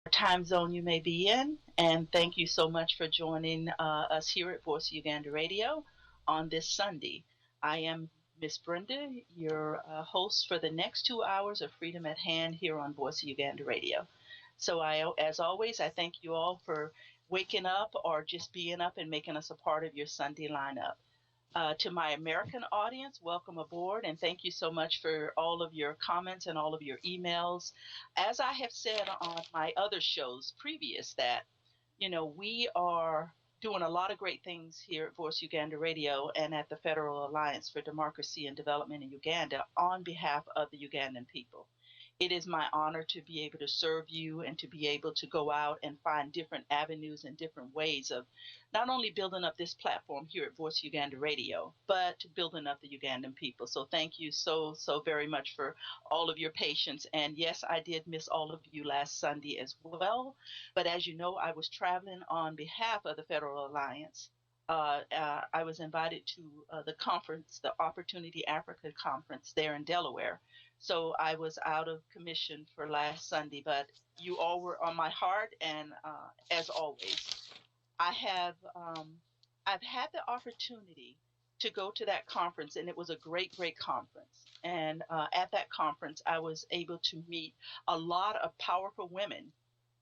time zone you may be in, and thank you so much for joining us here at Voice Uganda Radio on this Sunday. I am Miss Brenda, your host for the next 2 hours of Freedom at Hand here on Voice Uganda Radio. As always, I thank you all for waking up or just being up and making us a part of your Sunday lineup. To my American audience, welcome aboard and thank you so much for all of your comments and all of your emails. As I have said on my other shows previous, that we are doing a lot of great things here at Voice Uganda Radio and at the Federal Alliance for Democracy and Development in Uganda on behalf of the Ugandan people. It is my honor to be able to serve you and to be able to go out and find different avenues and different ways of not only building up this platform here at Voice Uganda Radio, but building up the Ugandan people. So thank you so very much for all of your patience. And yes, I did miss all of you last Sunday as well. But as you know, I was traveling on behalf of the Federal Alliance. I was invited to the conference, the Opportunity Africa Conference there in Delaware. So I was out of commission for last Sunday, but you all were on my heart. And as always, I have I've had the opportunity to go to that conference, and it was a great conference. And at that conference, I was able to meet a lot of powerful women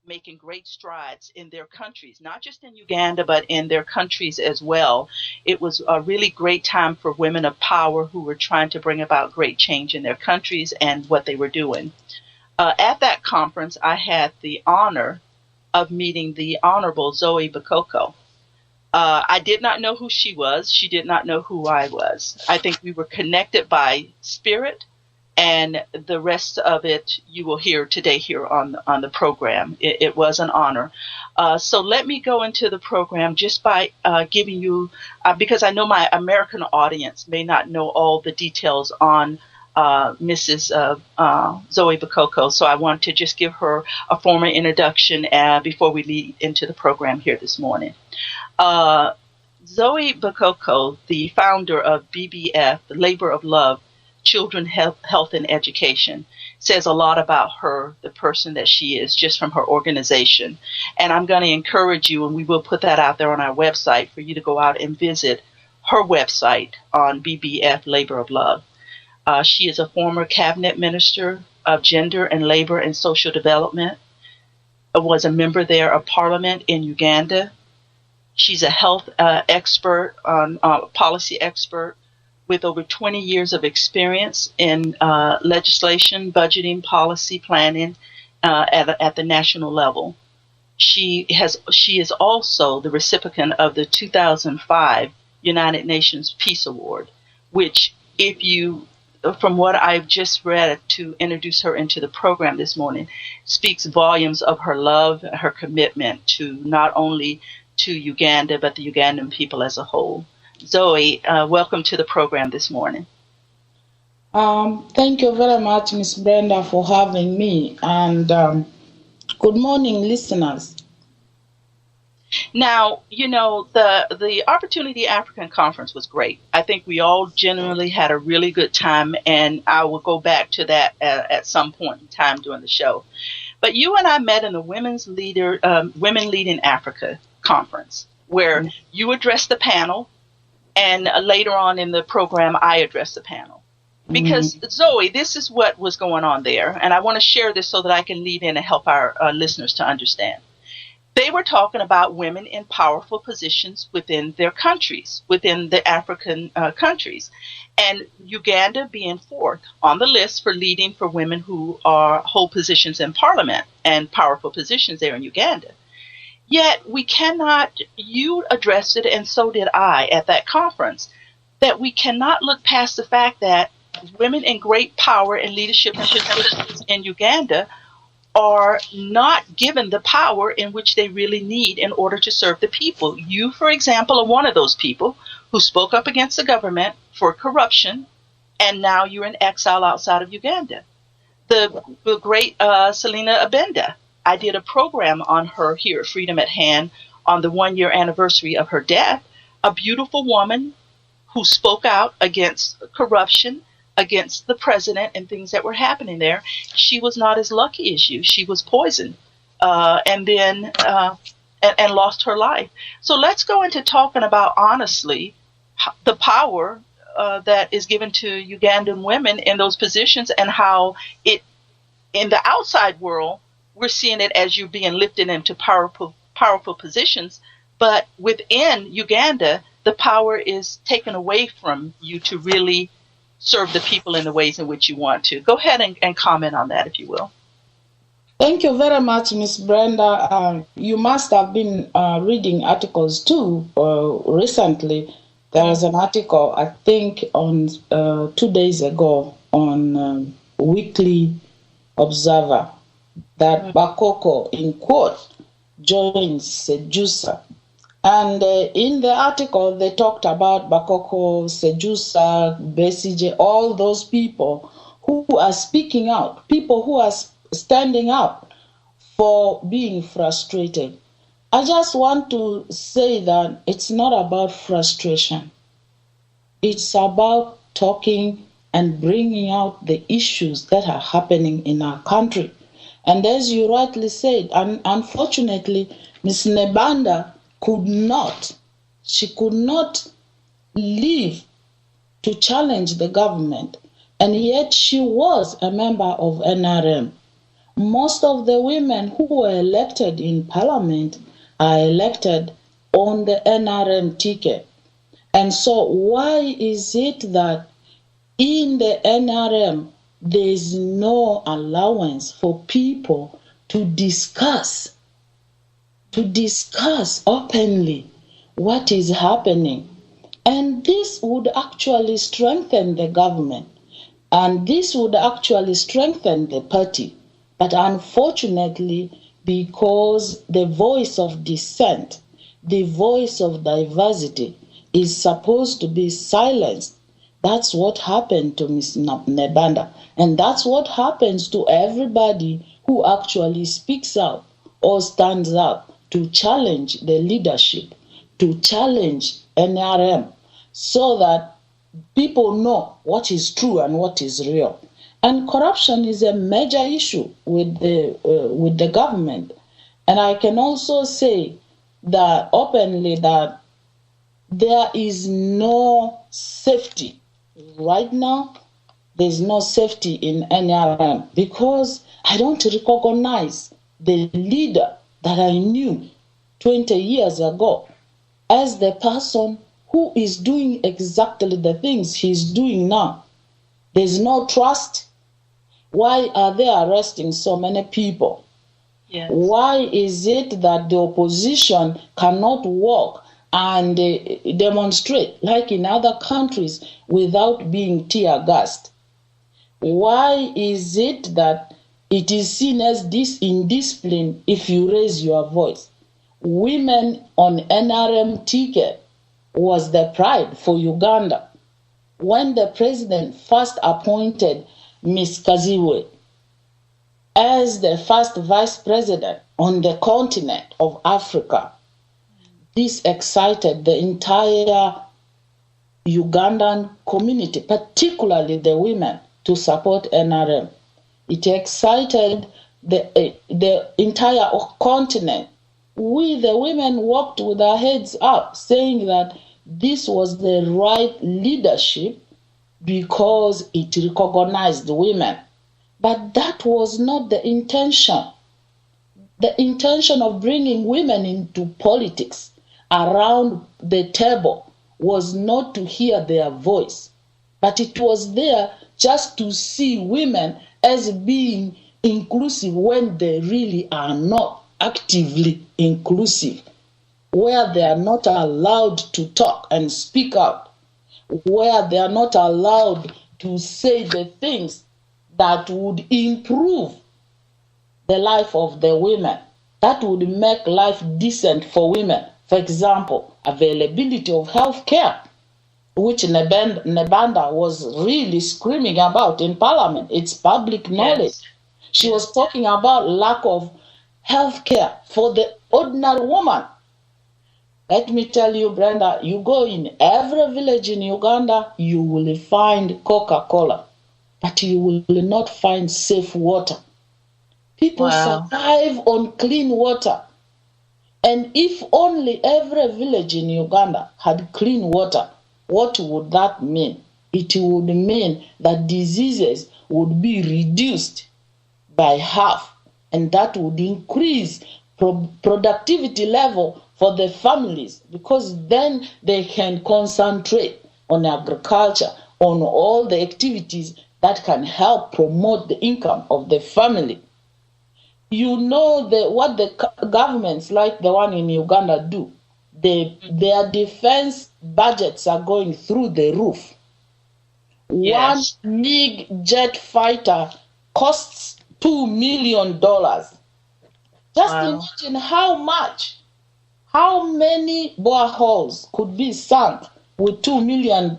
making great strides in their countries, not just in Uganda, but in their countries as well. It was a really great time for women of power who were trying to bring about great change in their countries and what they were doing. At that conference, I had the honor of meeting the Honorable Zoe Bakoko. I did not know who she was. She did not know who I was. I think we were connected by spirit, and the rest of it you will hear today here on the program. It was an honor. So let me go into the program just by giving you, because I know my American audience may not know all the details on Mrs. Zoe Bakoko. So I want to just give her a formal introduction before we lead into the program here this morning. Zoe Bakoko, the founder of BBF, the Labor of Love, Children, Health, and Education, says a lot about her, the person that she is, just from her organization. And I'm going to encourage you, and we will put that out there on our website, for you to go out and visit her website on BBF Labor of Love. She is a former cabinet minister of gender and labor and social development, was a member there of parliament in Uganda. She's a health expert, policy expert, with over 20 years of experience in legislation, budgeting, policy planning at the national level. She is also the recipient of the 2005 United Nations Peace Award, which, if you, from what I've just read to introduce her into the program this morning, speaks volumes of her love, her commitment to not only to Uganda, but the Ugandan people as a whole. Zoe, welcome to the program this morning. Thank you very much, Miss Brenda, for having me. And good morning, listeners. Now, the Opportunity African Conference was great. I think we all generally had a really good time, and I will go back to that at some point in time during the show. But you and I met in the Women Leading Africa Conference, where you addressed the panel, and later on in the program, I addressed the panel. Because, Zoe, this is what was going on there, and I want to share this so that I can lead in and help our listeners to understand. They were talking about women in powerful positions within their countries, within the African countries, and Uganda being fourth on the list for leading for women who hold positions in parliament and powerful positions there in Uganda. Yet we cannot, you addressed it and so did I at that conference, that we cannot look past the fact that women in great power and leadership positions in Uganda are not given the power in which they really need in order to serve the people. You, for example, are one of those people who spoke up against the government for corruption, and now you're in exile outside of Uganda. The great Selina Abenda, I did a program on her here at Freedom at Hand on the 1-year anniversary of her death, a beautiful woman who spoke out against corruption, against the president and things that were happening there. She was not as lucky as you. She was poisoned and then and lost her life. So let's go into talking about honestly the power that is given to Ugandan women in those positions, and how it in the outside world we're seeing it as you being lifted into powerful positions, but within Uganda the power is taken away from you to really serve the people in the ways in which you want to. Go ahead and comment on that, if you will. Thank you very much, Miss Brenda. You must have been reading articles too recently. There was an article, I think, on 2 days ago on Weekly Observer that Bakoko, in quote, joins Sejusa. And in the article, they talked about Bakoko, Sejusa, Besije, all those people who are speaking out, people who are standing up for being frustrated. I just want to say that it's not about frustration. It's about talking and bringing out the issues that are happening in our country. And as you rightly said, unfortunately, Ms. Nebanda could not live to challenge the government, and yet she was a member of NRM. Most of the women who were elected in parliament are elected on the NRM ticket. And so why is it that in the NRM there is no allowance for people to discuss openly what is happening? And this would actually strengthen the government, and this would actually strengthen the party. But unfortunately, because the voice of dissent, the voice of diversity is supposed to be silenced, that's what happened to Ms. Nebanda. And that's what happens to everybody who actually speaks out or stands up to challenge the leadership, to challenge NRM, so that people know what is true and what is real. And corruption is a major issue with the government. And I can also say that openly that there is no safety. Right now, there is no safety in NRM because I don't recognize the leader that I knew 20 years ago as the person who is doing exactly the things he's doing now. There's no trust. Why are they arresting so many people? Yes. Why is it that the opposition cannot walk and demonstrate like in other countries without being tear gassed? Why is it that it is seen as indiscipline if you raise your voice? Women on NRM ticket was the pride for Uganda. When the president first appointed Ms. Kaziwe as the first vice president on the continent of Africa, this excited the entire Ugandan community, particularly the women, to support NRM. It excited the entire continent. We, the women, walked with our heads up, saying that this was the right leadership because it recognized women. But that was not the intention. The intention of bringing women into politics around the table was not to hear their voice, but it was there just to see women as being inclusive when they really are not actively inclusive, where they are not allowed to talk and speak out, where they are not allowed to say the things that would improve the life of the women, that would make life decent for women. For example, availability of health care, which Nebanda was really screaming about in Parliament. It's public knowledge. Yes. She was talking about lack of health care for the ordinary woman. Let me tell you, Brenda, you go in every village in Uganda, you will find Coca-Cola, but you will not find safe water. People Wow. survive on clean water. And if only every village in Uganda had clean water, what would that mean? It would mean that diseases would be reduced by half, and that would increase productivity level for the families, because then they can concentrate on agriculture, on all the activities that can help promote the income of the family. You know what the governments like the one in Uganda do. Their defense budgets are going through the roof. Yes. One MiG jet fighter costs $2 million. Just imagine how many boreholes could be sunk with $2 million,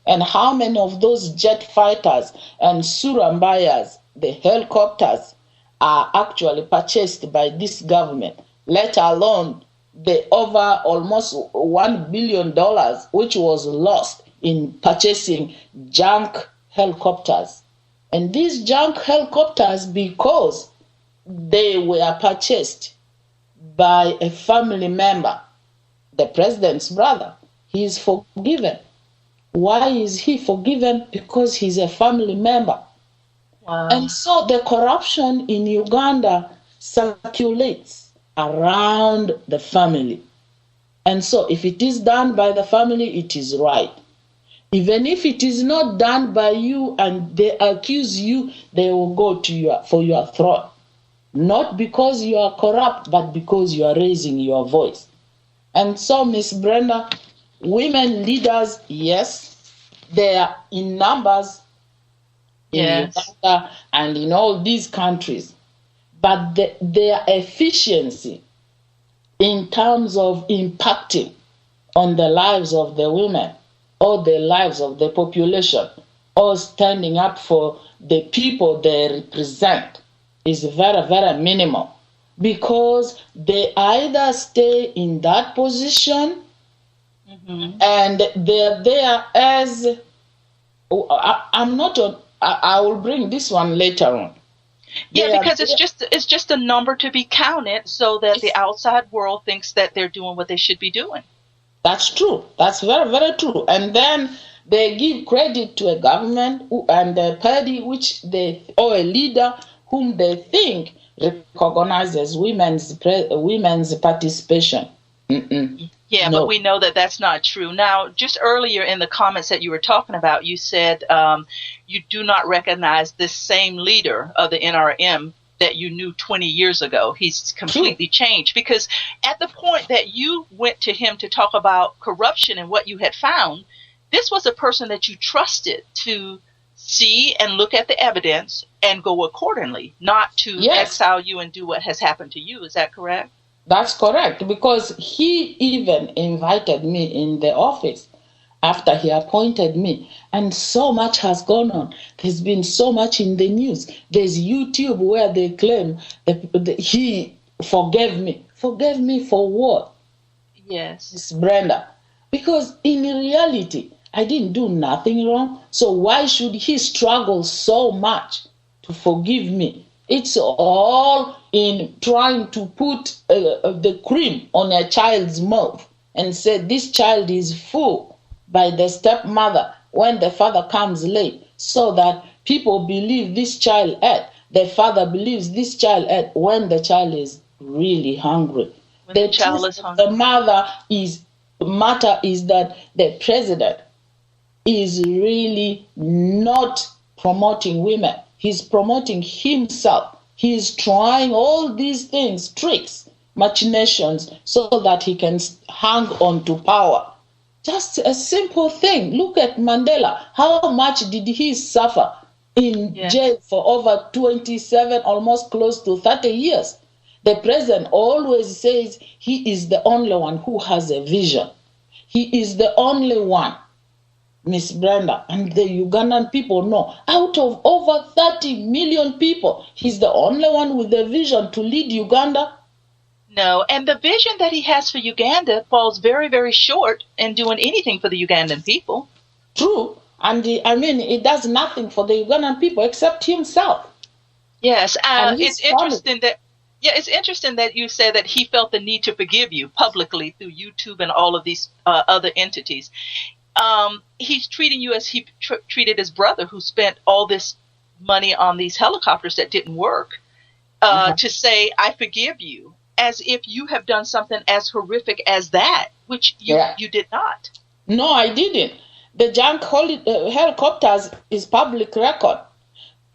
and how many of those jet fighters and Surambayas, the helicopters, are actually purchased by this government, let alone the over almost $1 billion which was lost in purchasing junk helicopters. And these junk helicopters, because they were purchased by a family member, the president's brother, he is forgiven. Why is he forgiven? Because he's a family member. Wow. And so the corruption in Uganda circulates around the family. And so if it is done by the family, it is right. Even if it is not done by you and they accuse you, they will go to for your throat. Not because you are corrupt, but because you are raising your voice. And so, Miss Brenda, women leaders, yes, they are in numbers in Uganda and in all these countries. But their efficiency in terms of impacting on the lives of the women or the lives of the population or standing up for the people they represent is very, very minimal, because they either stay in that position and they're there as, I will bring this one later on. Yeah, because it's just a number to be counted so that the outside world thinks that they're doing what they should be doing. That's true. That's very, very true. And then they give credit to a government and a party or a leader whom they think recognizes women's participation. Yeah, no. But we know that that's not true. Now, just earlier in the comments that you were talking about, you said you do not recognize this same leader of the NRM that you knew 20 years ago. He's completely changed, because at the point that you went to him to talk about corruption and what you had found, this was a person that you trusted to see and look at the evidence and go accordingly, not to exile you and do what has happened to you. Is that correct? That's correct, because he even invited me in the office after he appointed me. And so much has gone on. There's been so much in the news. There's YouTube where they claim that he forgave me. Forgave me for what? Yes. Miss Brenda. Because in reality, I didn't do nothing wrong. So why should he struggle so much to forgive me? It's all in trying to put the cream on a child's mouth and say this child is full by the stepmother when the father comes late, so that people believe this child ate. The father believes this child ate when the child is really hungry. The child is hungry. The matter is that the president is really not promoting women. He's promoting himself. He's trying all these things, tricks, machinations, so that he can hang on to power. Just a simple thing. Look at Mandela. How much did he suffer in jail for over 27, almost close to 30 years? The president always says he is the only one who has a vision. He is the only one, Miss Brenda, and the Ugandan people know. Out of over 30 million people, he's the only one with a vision to lead Uganda. No, and the vision that he has for Uganda falls very, very short in doing anything for the Ugandan people. True. And he does nothing for the Ugandan people except himself. Yes, And his it's family. interesting that it's interesting that you say that he felt the need to forgive you publicly through YouTube and all of these other entities. He's treating you as he treated his brother, who spent all this money on these helicopters that didn't work, to say, "I forgive you," as if you have done something as horrific as that, which Yeah. you did not. No, I didn't. The junk helicopters is public record.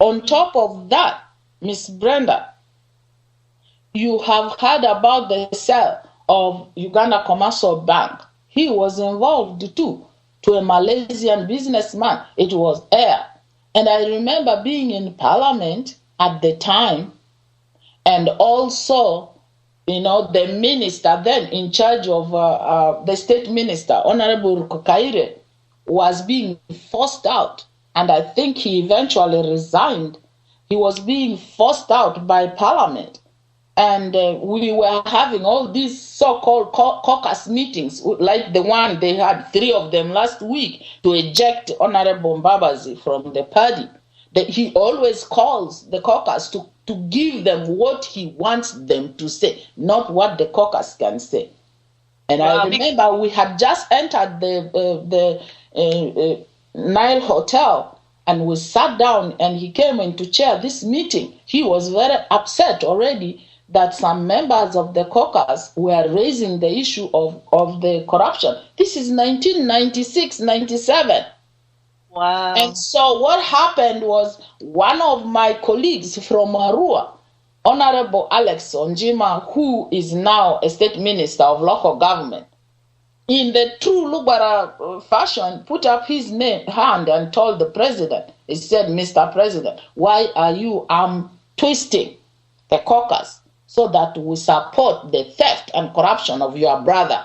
On top of that, Miss Brenda, you have heard about the sale of Uganda Commercial Bank. He was involved too, to a Malaysian businessman. It was air. And I remember being in Parliament at the time, and also, the minister then in charge of the state minister, Honorable Kaire, was being forced out. And I think he eventually resigned. He was being forced out by Parliament. And we were having all these so-called caucus meetings, like the one they had 3 of them last week, to eject Honorable Mbabazi from the party. That he always calls the caucus to give them what he wants them to say, not what the caucus can say. And I remember we had just entered the Nile Hotel, and we sat down, and he came in to chair this meeting. He was very upset already that some members of the caucus were raising the issue of the corruption. This is 1996, 97. Wow. And so what happened was, one of my colleagues from Arua, Honorable Alex Onjima, who is now a state minister of local government, in the true Lubara fashion, put up his hand and told the president, he said, "Mr. President, why are you twisting the caucus so that we support the theft and corruption of your brother?"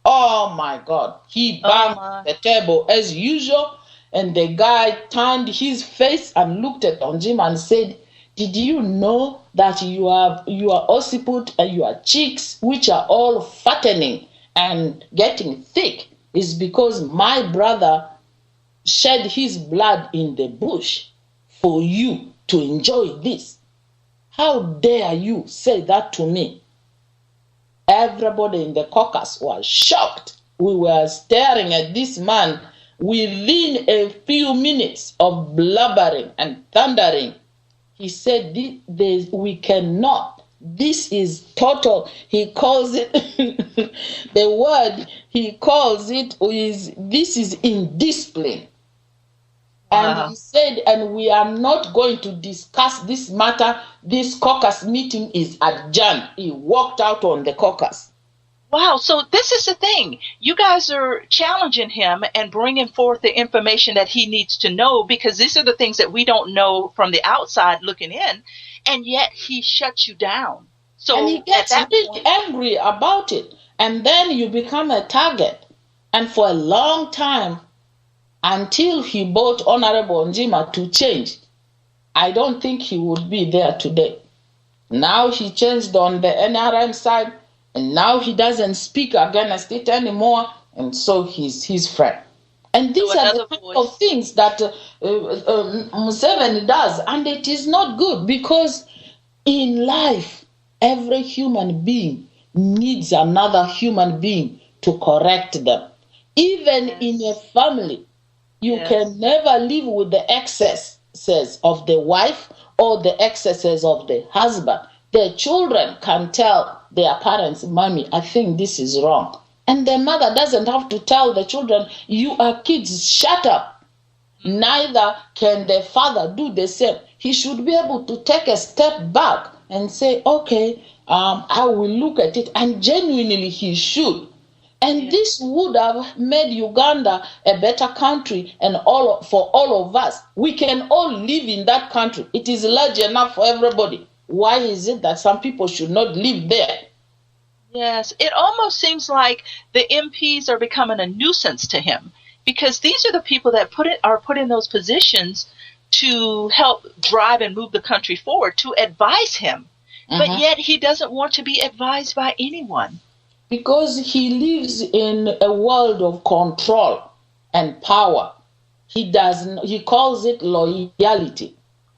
Oh my God. He banged the table as usual, and the guy turned his face and looked at Onjima and said, "Did you know that your occiput and your cheeks, which are all fattening and getting thick, is because my brother shed his blood in the bush for you to enjoy this? How dare you say that to me?" Everybody in the caucus was shocked. We were staring at this man. Within a few minutes of blubbering and thundering, he said, "We cannot. This is total." He calls it, the word he calls it is, "This is indiscipline." And he said, "And we are not going to discuss this matter. This caucus meeting is adjourned." He walked out on the caucus. Wow. So this is the thing. You guys are challenging him and bringing forth the information that he needs to know, because these are the things that we don't know from the outside looking in, and yet he shuts you down. So and he gets really angry about it. And then you become a target. And for a long time, until he bought Honorable Onjima to change, I don't think he would be there today. Now he changed on the NRM side, and now he doesn't speak against it anymore, and so he's his friend. And these are the kind of things that Museveni does, and it is not good, because in life, every human being needs another human being to correct them. Even in a family, you can never live with the excesses of the wife or the excesses of the husband. The children can tell their parents, "Mommy, I think this is wrong." And the mother doesn't have to tell the children, "You are kids, shut up." Neither can the father do the same. He should be able to take a step back and say, "Okay, I will look at it," and genuinely he should. And this would have made Uganda a better country, and for all of us. We can all live in that country. It is large enough for everybody. Why is it that some people should not live there? Yes, it almost seems like the MPs are becoming a nuisance to him, because these are the people that are put in those positions to help drive and move the country forward, to advise him. But yet he doesn't want to be advised by anyone. Because he lives in a world of control and power. He calls it loyalty.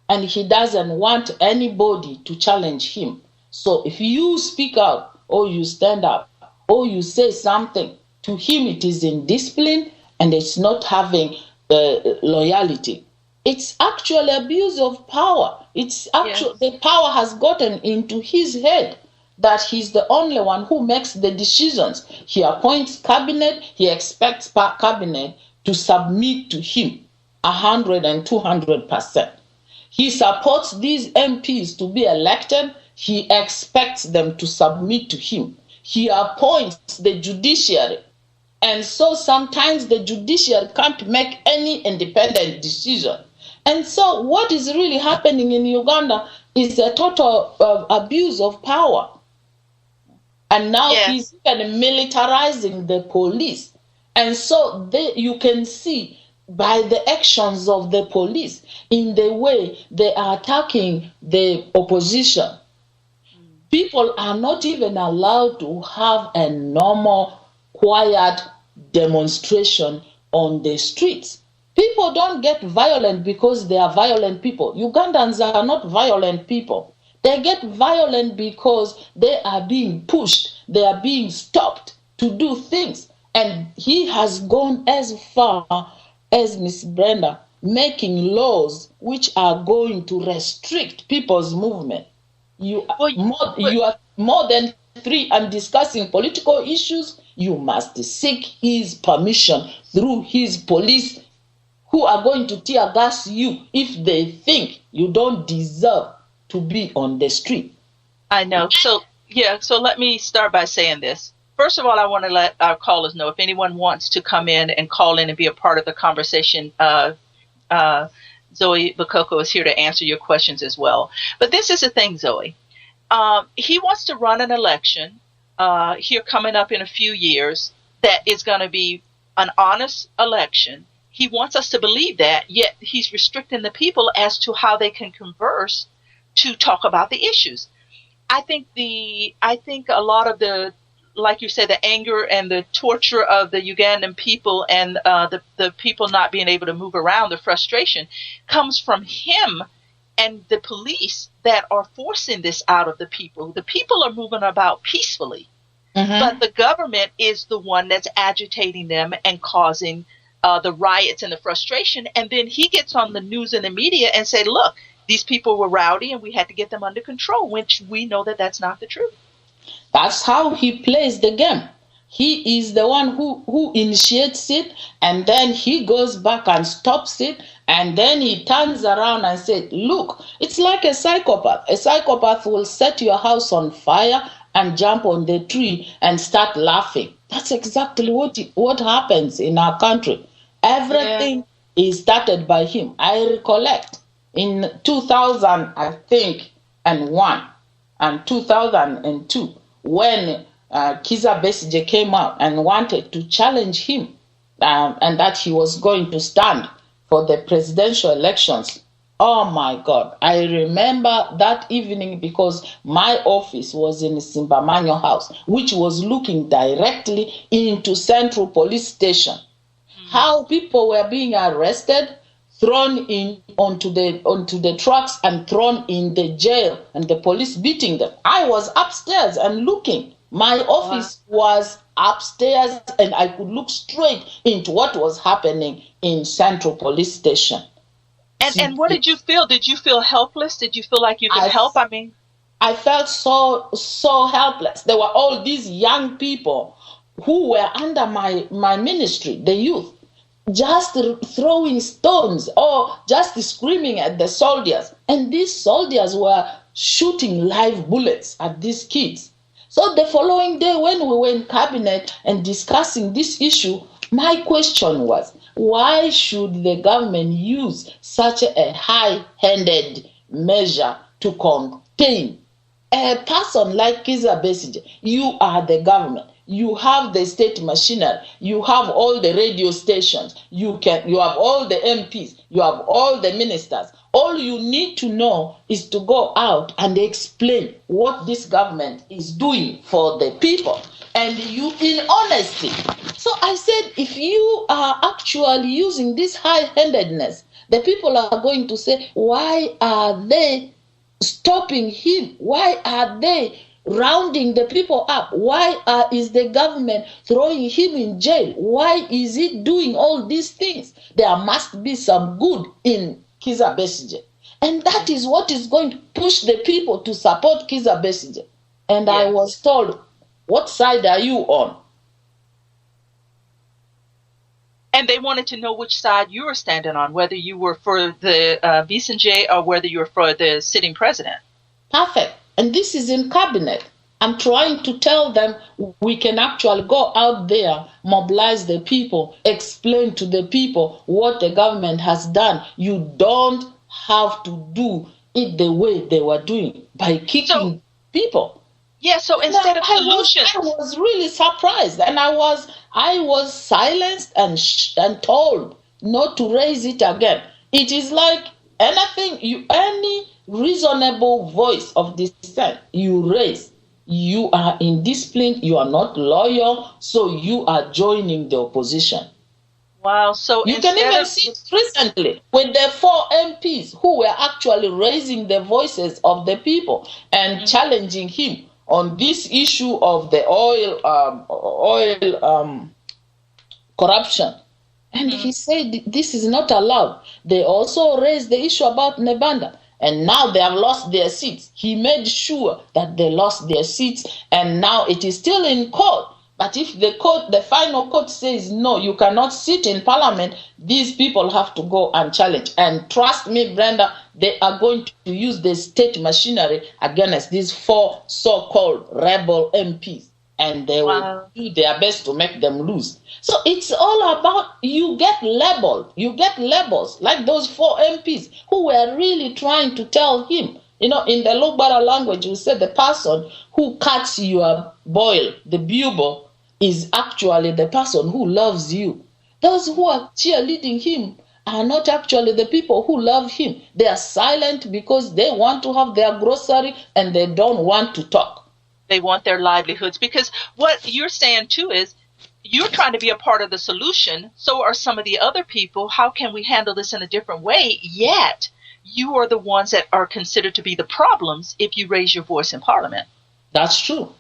and he doesn't want anybody to challenge him. So if you speak out or you stand up or you say something, to him it is indiscipline and it's not having loyalty. It's actually abuse of power. It's actually the power has gotten into his head that he's the only one who makes the decisions. He appoints cabinet, he expects cabinet to submit to him 100 and 200%. He supports these MPs to be elected. He expects them to submit to him. He appoints the judiciary. And so sometimes the judiciary can't make any independent decision. And so what is really happening in Uganda is a total abuse of power. And now he's even militarizing the police. And so you can see by the actions of the police in the way they are attacking the opposition. People are not even allowed to have a normal, quiet demonstration on the streets. People don't get violent because they are violent people. Ugandans are not violent people. They get violent because they are being pushed, they are being stopped to do things. And he has gone as far as Miss Brenda, making laws which are going to restrict people's movement. You are more than 3 and discussing political issues. You must seek his permission through his police, who are going to tear gas you if they think you don't deserve to be on the street. I know. So let me start by saying this. First of all, I want to let our callers know if anyone wants to come in and call in and be a part of the conversation. Zoe Bakoko is here to answer your questions as well. But this is the thing, Zoe. He wants to run an election here coming up in a few years that is going to be an honest election. He wants us to believe that, yet he's restricting the people as to how they can converse to talk about the issues. I think a lot of the, like you said, the anger and the torture of the Ugandan people and the people not being able to move around, the frustration, comes from him and the police that are forcing this out of the people. The people are moving about peacefully, but the government is the one that's agitating them and causing the riots and the frustration. And then he gets on the news and the media and say, look, these people were rowdy and we had to get them under control, which we know that that's not the truth. That's how he plays the game. He is the one who initiates it, and then he goes back and stops it, and then he turns around and says, look, it's like a psychopath. A psychopath will set your house on fire and jump on the tree and start laughing. That's exactly what happens in our country. Everything is started by him. I recollect in 2000, I think, and 1 and 2002, when Kizza Besigye came out and wanted to challenge him, and that he was going to stand for the presidential elections. Oh my God, I remember that evening because my office was in Simbamanyo House, which was looking directly into Central Police Station. How people were being arrested, thrown in onto the trucks and thrown in the jail, and the police beating them. I was upstairs and looking. My office was upstairs, and I could look straight into what was happening in Central Police Station. And what did you feel? Did you feel helpless? Did you feel like you could help? I felt so helpless. There were all these young people who were under my ministry, the youth, just throwing stones or just screaming at the soldiers. And these soldiers were shooting live bullets at these kids. So the following day, when we were in cabinet and discussing this issue, my question was, why should the government use such a high-handed measure to contain a person like Kizza Besigye? You are the government. You have the state machinery. You have all the radio stations. You have all the MPs. You have all the ministers. All you need to know is to go out and explain what this government is doing for the people. And you, in honesty. So I said, if you are actually using this high-handedness, the people are going to say, why are they stopping him? Why are they rounding the people up? Why is the government throwing him in jail? Why is he doing all these things? There must be some good in Kizza Besigye. And that is what is going to push the people to support Kizza Besigye. And yes. I was told, what side are you on? And they wanted to know which side you were standing on, whether you were for the Besigye or whether you were for the sitting president. Perfect. And this is in cabinet. I'm trying to tell them we can actually go out there, mobilize the people, explain to the people what the government has done. You don't have to do it the way they were doing, by kicking people. Yeah, so instead of solutions. I was really surprised, and I was silenced and told not to raise it again. It is like any reasonable voice of dissent you raise, you are indisciplined, you are not loyal, so you are joining the opposition. Wow, so you can even see recently with the 4 MPs who were actually raising the voices of the people and challenging him on this issue of the oil corruption. And he said this is not allowed. They also raised the issue about Nebanda. And now they have lost their seats. He made sure that they lost their seats, and now it is still in court. But if the final court says, no, you cannot sit in parliament, these people have to go and challenge. And trust me, Brenda, they are going to use the state machinery against these 4 so-called rebel MPs. And they will do their best to make them lose. So it's all about you get labels like those 4 MPs who were really trying to tell him, in the Lugbara language, we say the person who cuts your boil, the bugle, is actually the person who loves you. Those who are cheerleading him are not actually the people who love him. They are silent because they want to have their grocery and they don't want to talk. They want their livelihoods, because what you're saying too is you're trying to be a part of the solution. So are some of the other people. How can we handle this in a different way? Yet you are the ones that are considered to be the problems if you raise your voice in parliament. That's true.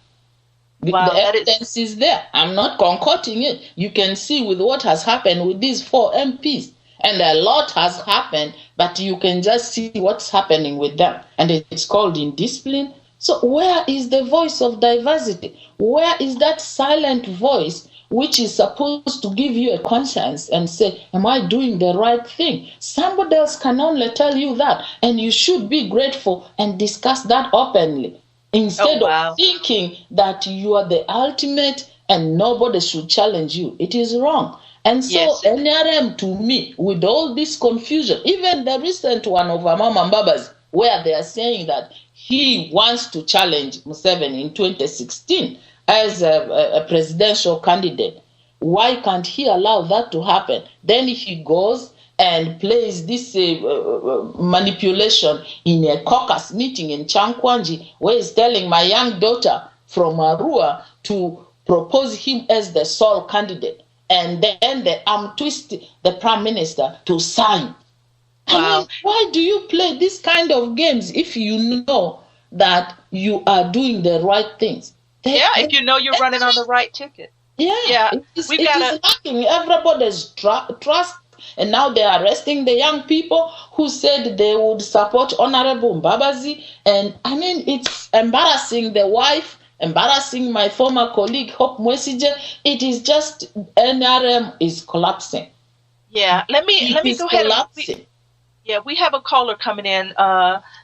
Wow, the evidence is there. I'm not concocting it. You can see with what has happened with these 4 MPs. And a lot has happened, but you can just see what's happening with them. And it's called indiscipline. So where is the voice of diversity? Where is that silent voice which is supposed to give you a conscience and say, am I doing the right thing? Somebody else can only tell you that. And you should be grateful and discuss that openly. Instead of thinking that you are the ultimate and nobody should challenge you. It is wrong. And so NRM, to me, with all this confusion, even the recent one of Amama Mbabazi, where they are saying that he wants to challenge Museveni in 2016 as a presidential candidate. Why can't he allow that to happen? Then he goes and plays this manipulation in a caucus meeting in Chankwanji, where he's telling my young daughter from Arua to propose him as the sole candidate. And then they twist the prime minister to sign. Wow. I mean, why do you play this kind of games if you know that you are doing the right things? If you know you're running on the right ticket. It is lacking everybody's trust. And now they are arresting the young people who said they would support Honorable Mbabazi. And I mean, it's embarrassing the wife, embarrassing my former colleague, Hope Mwesige. It is just NRM is collapsing. Yeah, let me go ahead. We have a caller coming in.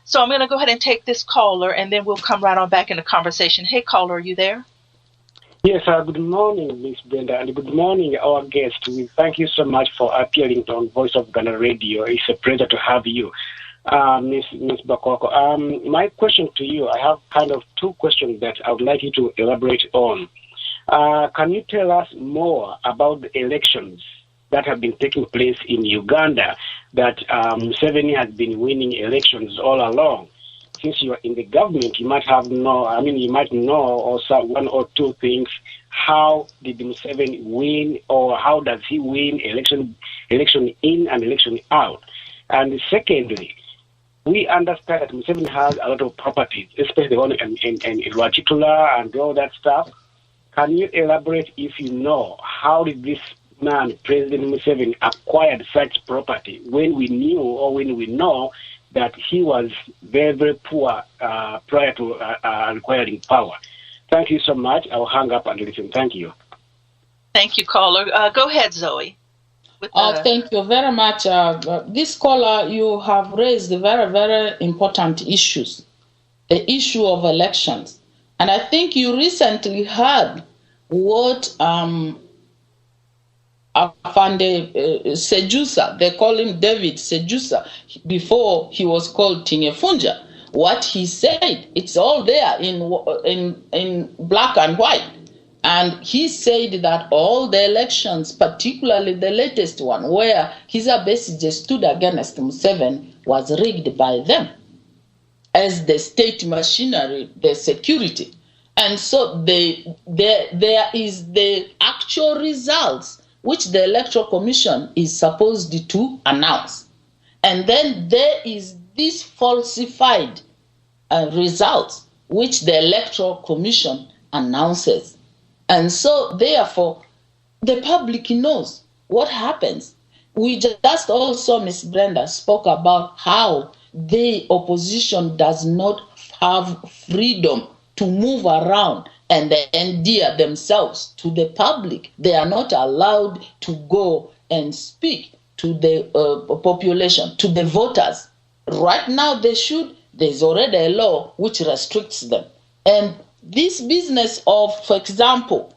So I'm going to go ahead and take this caller, and then we'll come right on back in the conversation. Hey, caller, are you there? Yes, good morning, Ms. Brenda, and good morning, our guest. We thank you so much for appearing on Voice of Ghana Radio. It's a pleasure to have you, Ms. Bakoko. My question to you, I have kind of 2 questions that I would like you to elaborate on. Can you tell us more about the elections that have been taking place in Uganda, that Museveni has been winning elections all along? Since you are in the government, you might know also 1 or 2 things. How did Museveni win, or how does he win election in and election out? And secondly, we understand that Museveni has a lot of properties, especially the one in Rwachitula and all that stuff. Can you elaborate, if you know, how did this man, President Museveni, acquired such property when we knew or when we know that he was very, very poor prior to acquiring power? Thank you so much. I'll hang up and listen. Thank you. Thank you, caller. Go ahead, Zoe. Thank you very much. This caller, you have raised very, very important issues. The issue of elections. And I think you recently heard what Afande Sejusa, they call him David Sejusa, before he was called Tingefunja. What he said, it's all there in black and white. And he said that all the elections, particularly the latest one, where Kizza Besigye stood against Museveni, was rigged by them as the state machinery, the security. And so there is the actual results which the Electoral Commission is supposed to announce. And then there is this falsified results which the Electoral Commission announces. And so therefore, the public knows what happens. We just also, Ms. Brenda, spoke about how the opposition does not have freedom to move around and endear themselves to the public. They are not allowed to go and speak to the population, to the voters. Right now they should. There's already a law which restricts them. And this business of, for example,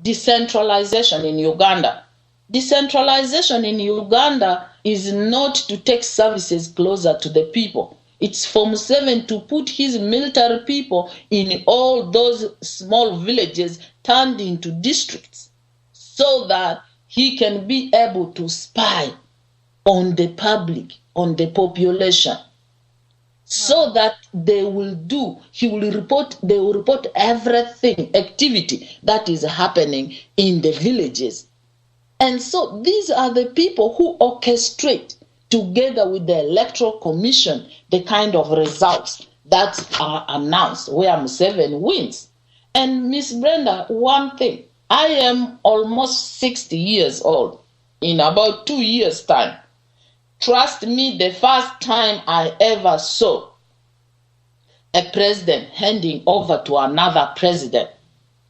decentralization in Uganda. Decentralization in Uganda is not to take services closer to the people. It's for Museveni to put his military people in all those small villages turned into districts so that he can be able to spy on the public, on the population, so that they will report everything, activity that is happening in the villages. And so these are the people who orchestrate together with the Electoral Commission the kind of results that are announced where Museveni wins. And Miss Brenda, one thing, I am almost 60 years old in about 2 years' time. Trust me, the first time I ever saw a president handing over to another president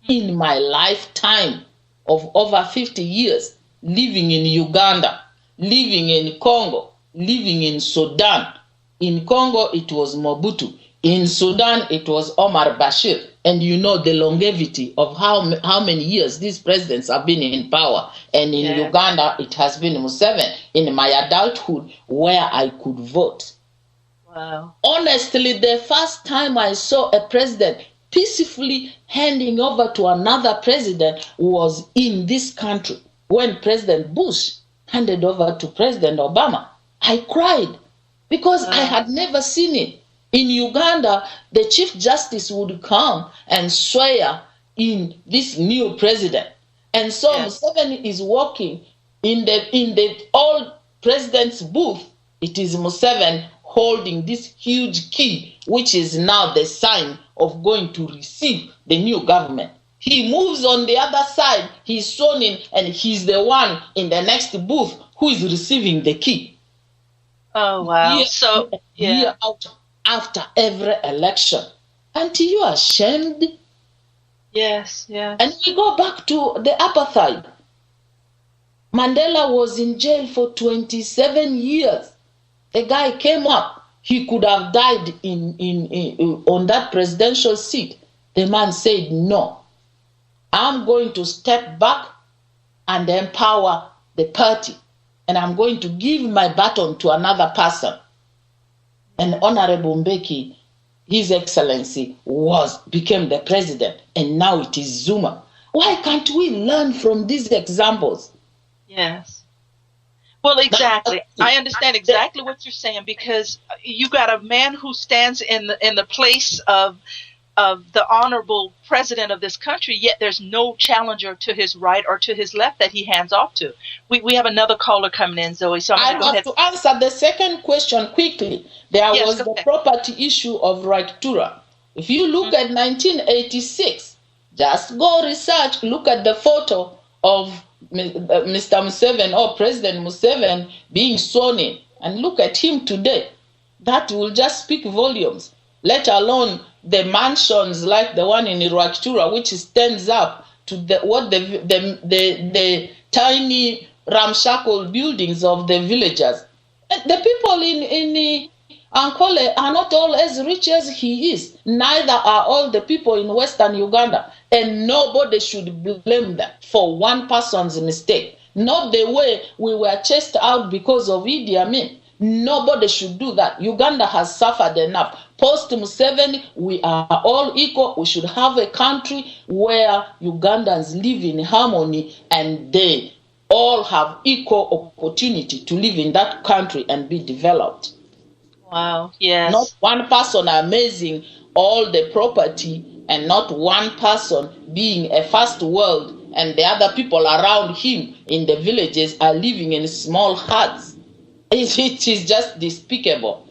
in my lifetime of over 50 years, living in Uganda, living in Congo, living in Sudan. In Congo, it was Mobutu. In Sudan, it was Omar Bashir. And you know the longevity of how many years these presidents have been in power. And in Uganda, it has been Museveni in my adulthood where I could vote. Wow. Honestly, the first time I saw a president peacefully handing over to another president was in this country when President Bush handed over to President Obama. I cried because I had never seen it. In Uganda, the Chief Justice would come and swear in this new president. And so Museveni is walking in the old president's booth. It is Museveni holding this huge key, which is now the sign of going to receive the new government. He moves on the other side, he's sworn in, and he's the one in the next booth who is receiving the key. Oh, wow. Year after every election. Aren't you ashamed? Yes, yes. And we go back to the apartheid. Mandela was in jail for 27 years. The guy came up. He could have died on that presidential seat. The man said, no, I'm going to step back and empower the party. And I'm going to give my baton to another person. And Honorable Mbeki, His Excellency, became the president. And now it is Zuma. Why can't we learn from these examples? Yes. Well, exactly. I understand exactly what you're saying, because you got a man who stands in the place of the honorable president of this country, yet there's no challenger to his right or to his left that he hands off to. We have another caller coming in, Zoe, so I'm going to go ahead. To answer the second question quickly. There was the property issue of Raitura. If you look at 1986, just go research, look at the photo of Mr. Museveni or President Museveni being sworn in, and look at him today. That will just speak volumes, let alone the mansions like the one in Raitura, which stands up to the tiny ramshackle buildings of the villagers. The people in Ankole are not all as rich as he is. Neither are all the people in Western Uganda. And nobody should blame them for one person's mistake. Not the way we were chased out because of Idi Amin. Nobody should do that. Uganda has suffered enough. Post Museveni, we are all equal. We should have a country where Ugandans live in harmony and they all have equal opportunity to live in that country and be developed. Wow, yes. Not one person amazing all the property and not one person being a first world and the other people around him in the villages are living in small huts. It is just despicable.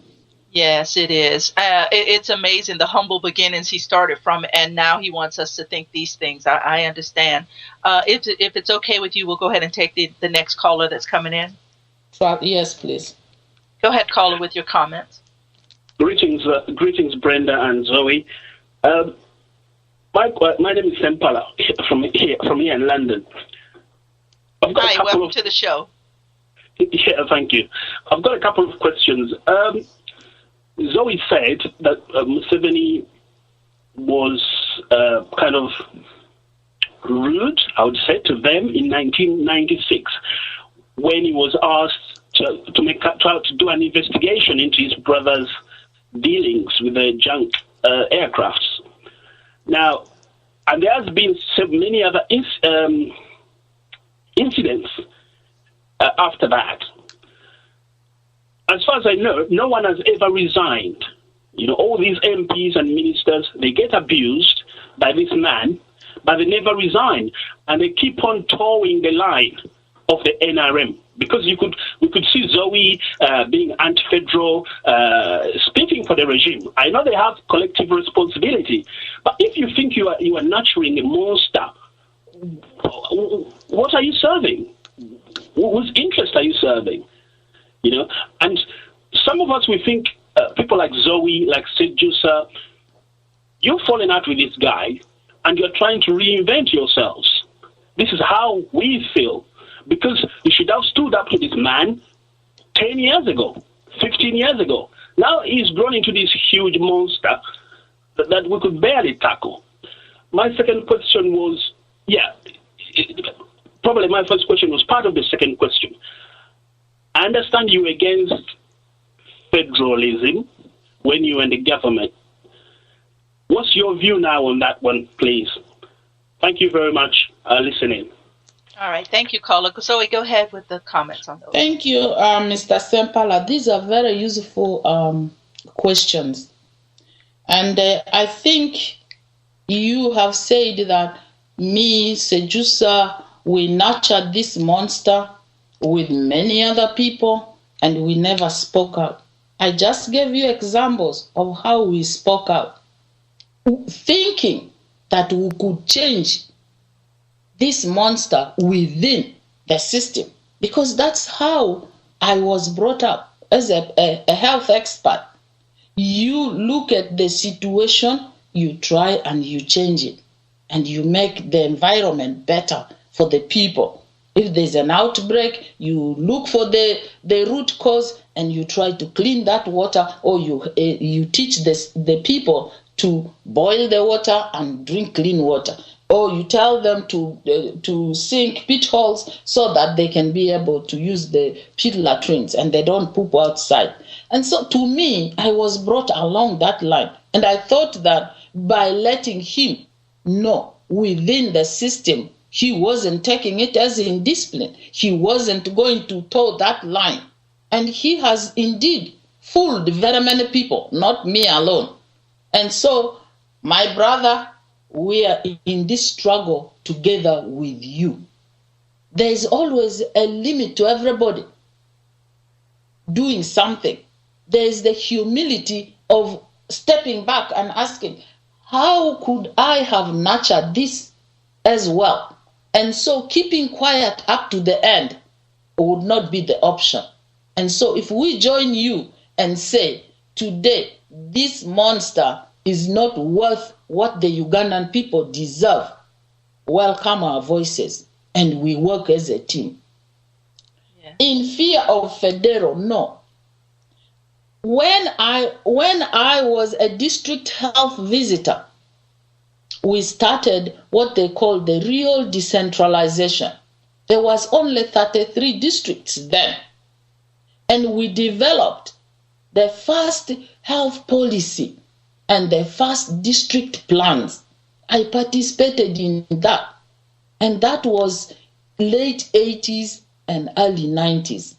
Yes, it is. It's amazing the humble beginnings he started from, and now he wants us to think these things. I understand. If it's okay with you, we'll go ahead and take the next caller that's coming in. Yes, please. Go ahead, caller, with your comments. Greetings, Brenda and Zoe. My name is Sempala from here in London. Hi, welcome to the show. Yeah, thank you. I've got a couple of questions. Zoe said that Museveni was kind of rude, I would say, to them in 1996 when he was asked to do an investigation into his brother's dealings with the junk aircrafts. Now, and there has been so many other incidents after that. As far as I know, no one has ever resigned. You know, all these MPs and ministers, they get abused by this man, but they never resign. And they keep on towing the line of the NRM. Because we could see Zoe being anti-federal, speaking for the regime. I know they have collective responsibility, but if you think you are nurturing a monster, what are you serving? Whose interest are you serving? You know, and some of us, we think people like Zoe, like Sejusa, you're falling out with this guy, and you're trying to reinvent yourselves. This is how we feel. Because you should have stood up to this man 10 years ago, 15 years ago. Now he's grown into this huge monster that we could barely tackle. My second question was, probably my first question was part of the second question. I understand you against federalism when you were in the government. What's your view now on that one, please? Thank you very much for listening. All right. Thank you, caller. Zoe, go ahead with the comments on those. Thank you, Mr. Sempala. These are very useful questions. And I think you have said that me, Sejusa, we nurtured this monster with many other people and we never spoke out. I just gave you examples of how we spoke out, thinking that we could change this monster within the system, because that's how I was brought up as a health expert. You look at the situation, you try and you change it, and you make the environment better for the people. If there's an outbreak, you look for the root cause and you try to clean that water, or you teach the people to boil the water and drink clean water. Or you tell them to sink pit holes so that they can be able to use the pit latrines and they don't poop outside. And so to me, I was brought along that line. And I thought that by letting him know within the system, he wasn't taking it as indiscipline. He wasn't going to toe that line. And he has indeed fooled very many people, not me alone. And so My brother, we are in this struggle together with you. There is always a limit to everybody doing something. There is the humility of stepping back and asking, how could I have nurtured this as well? And so keeping quiet up to the end would not be the option. And so if we join you and say, today, this monster is not worth what the Ugandan people deserve, welcome our voices, and we work as a team. Yeah. In fear of federal, no. When I was a district health visitor, we started what they call the real decentralization. There was only 33 districts then. And we developed the first health policy and the first district plans. I participated in that. And that was late 80s and early 90s.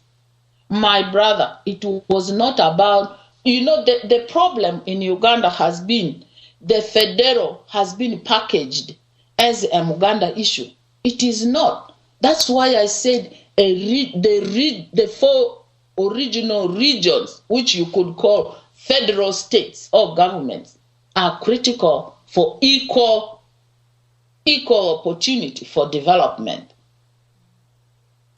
My brother, it was not about, the problem in Uganda has been the federal has been packaged as a Muganda issue. It is not. That's why I said the 4 original regions, which you could call federal states or governments, are critical for equal opportunity for development.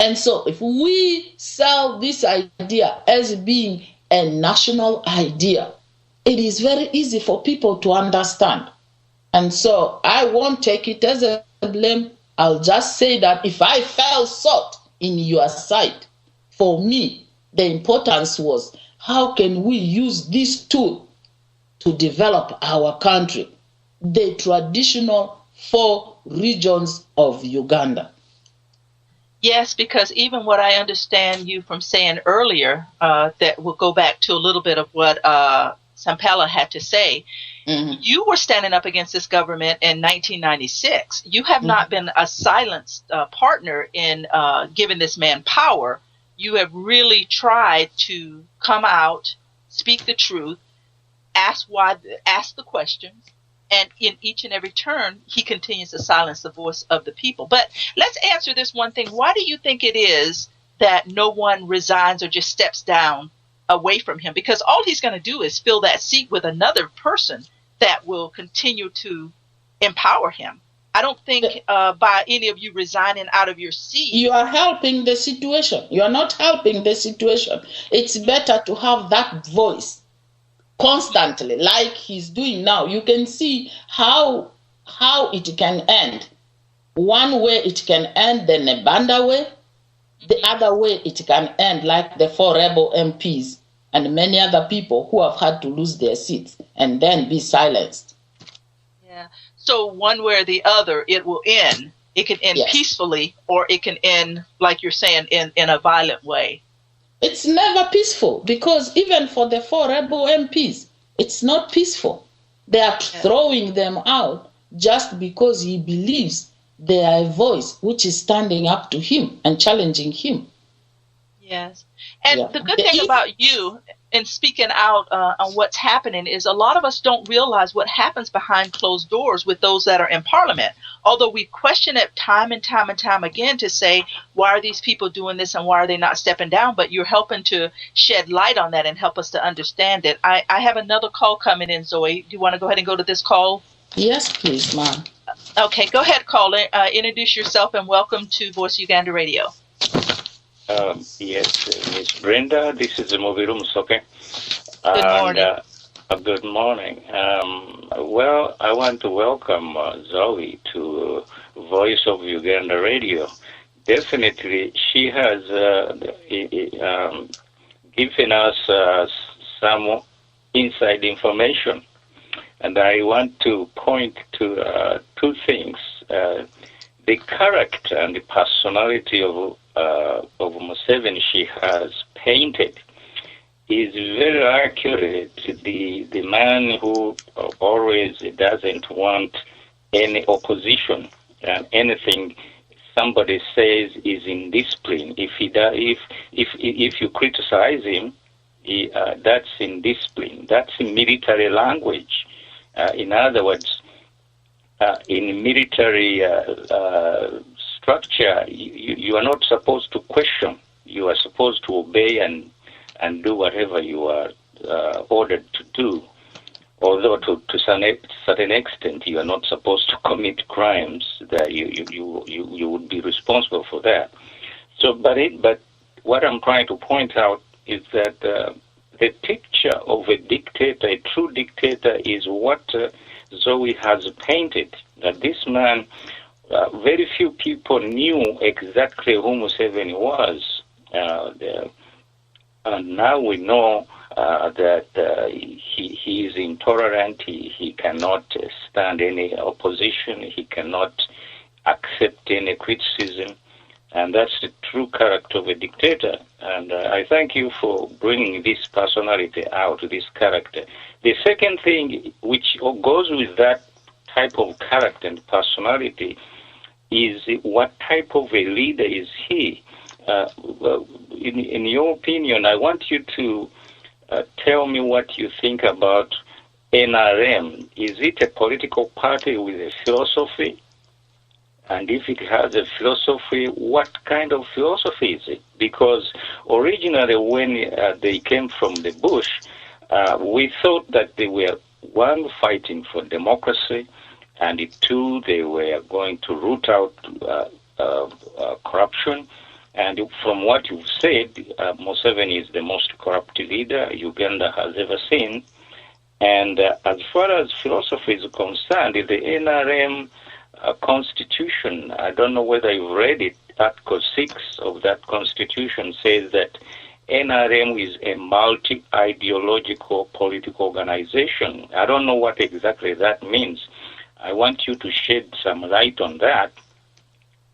And so if we sell this idea as being a national idea, it is very easy for people to understand. And so I won't take it as a blame. I'll just say that if I fell short in your sight, for me, the importance was, how can we use this tool to develop our country, the traditional 4 regions of Uganda? Yes, because even what I understand you from saying earlier, that will go back to a little bit of what Sampala had to say. Mm-hmm. You were standing up against this government in 1996. You have not been a silenced partner in giving this man power. You have really tried to come out, speak the truth, ask the questions. And in each and every turn, he continues to silence the voice of the people. But let's answer this one thing. Why do you think it is that no one resigns or just steps down away from him? Because all he's going to do is fill that seat with another person that will continue to empower him. I don't think by any of you resigning out of your seat, you are helping the situation. You are not helping the situation. It's better to have that voice constantly, like he's doing now. You can see how it can end. One way it can end the Nebanda way, the other way it can end like the 4 rebel MPs and many other people who have had to lose their seats and then be silenced. Yeah. So one way or the other, it will end. It can end peacefully, or it can end, like you're saying, in a violent way. It's never peaceful, because even for the 4 rebel MPs, it's not peaceful. They are throwing them out just because he believes they are a voice which is standing up to him and challenging him. Yes. And the good thing about you and speaking out on what's happening is a lot of us don't realize what happens behind closed doors with those that are in Parliament. Although we question it time and time and time again to say, why are these people doing this and why are they not stepping down? But you're helping to shed light on that and help us to understand it. I have another call coming in, Zoe. Do you want to go ahead and go to this call? Yes, please, ma'am. Okay, go ahead, caller. Introduce yourself and welcome to Voice Uganda Radio. Yes, Miss Brenda, this is Muviru Musoke. Good morning. Good morning. Well, I want to welcome Zoe to Voice of Uganda Radio. Definitely, she has given us some inside information. And I want to point to 2 things. The character and the personality of MUSEVENI she has painted is very accurate. The man who always doesn't want any opposition, and anything somebody says is indiscipline. If you criticize him, that's indiscipline. That's in military language. In other words, in military structure, you are not supposed to question. You are supposed to obey and do whatever you are ordered to do. Although to certain extent you are not supposed to commit crimes, that you would be responsible for that. So, but what I'm trying to point out is that the picture of a dictator, a true dictator, is what Zoe has painted. That this man, very few people knew exactly who Museveni was, and now we know that he is intolerant. He cannot stand any opposition. He cannot accept any criticism. And that's the true character of a dictator. And I thank you for bringing this personality out, this character. The second thing which goes with that type of character and personality is what type of a leader is he? In your opinion, I want you to tell me what you think about NRM. Is it a political party with a philosophy? And if it has a philosophy, what kind of philosophy is it? Because originally when they came from the bush, we thought that they were, one, fighting for democracy, and two, they were going to root out corruption. And from what you've said, Museveni is the most corrupt leader Uganda has ever seen. And as far as philosophy is concerned, the NRM constitution, I don't know whether you've read it, Article 6 of that constitution says that NRM is a multi-ideological political organization. I don't know what exactly that means. I want you to shed some light on that,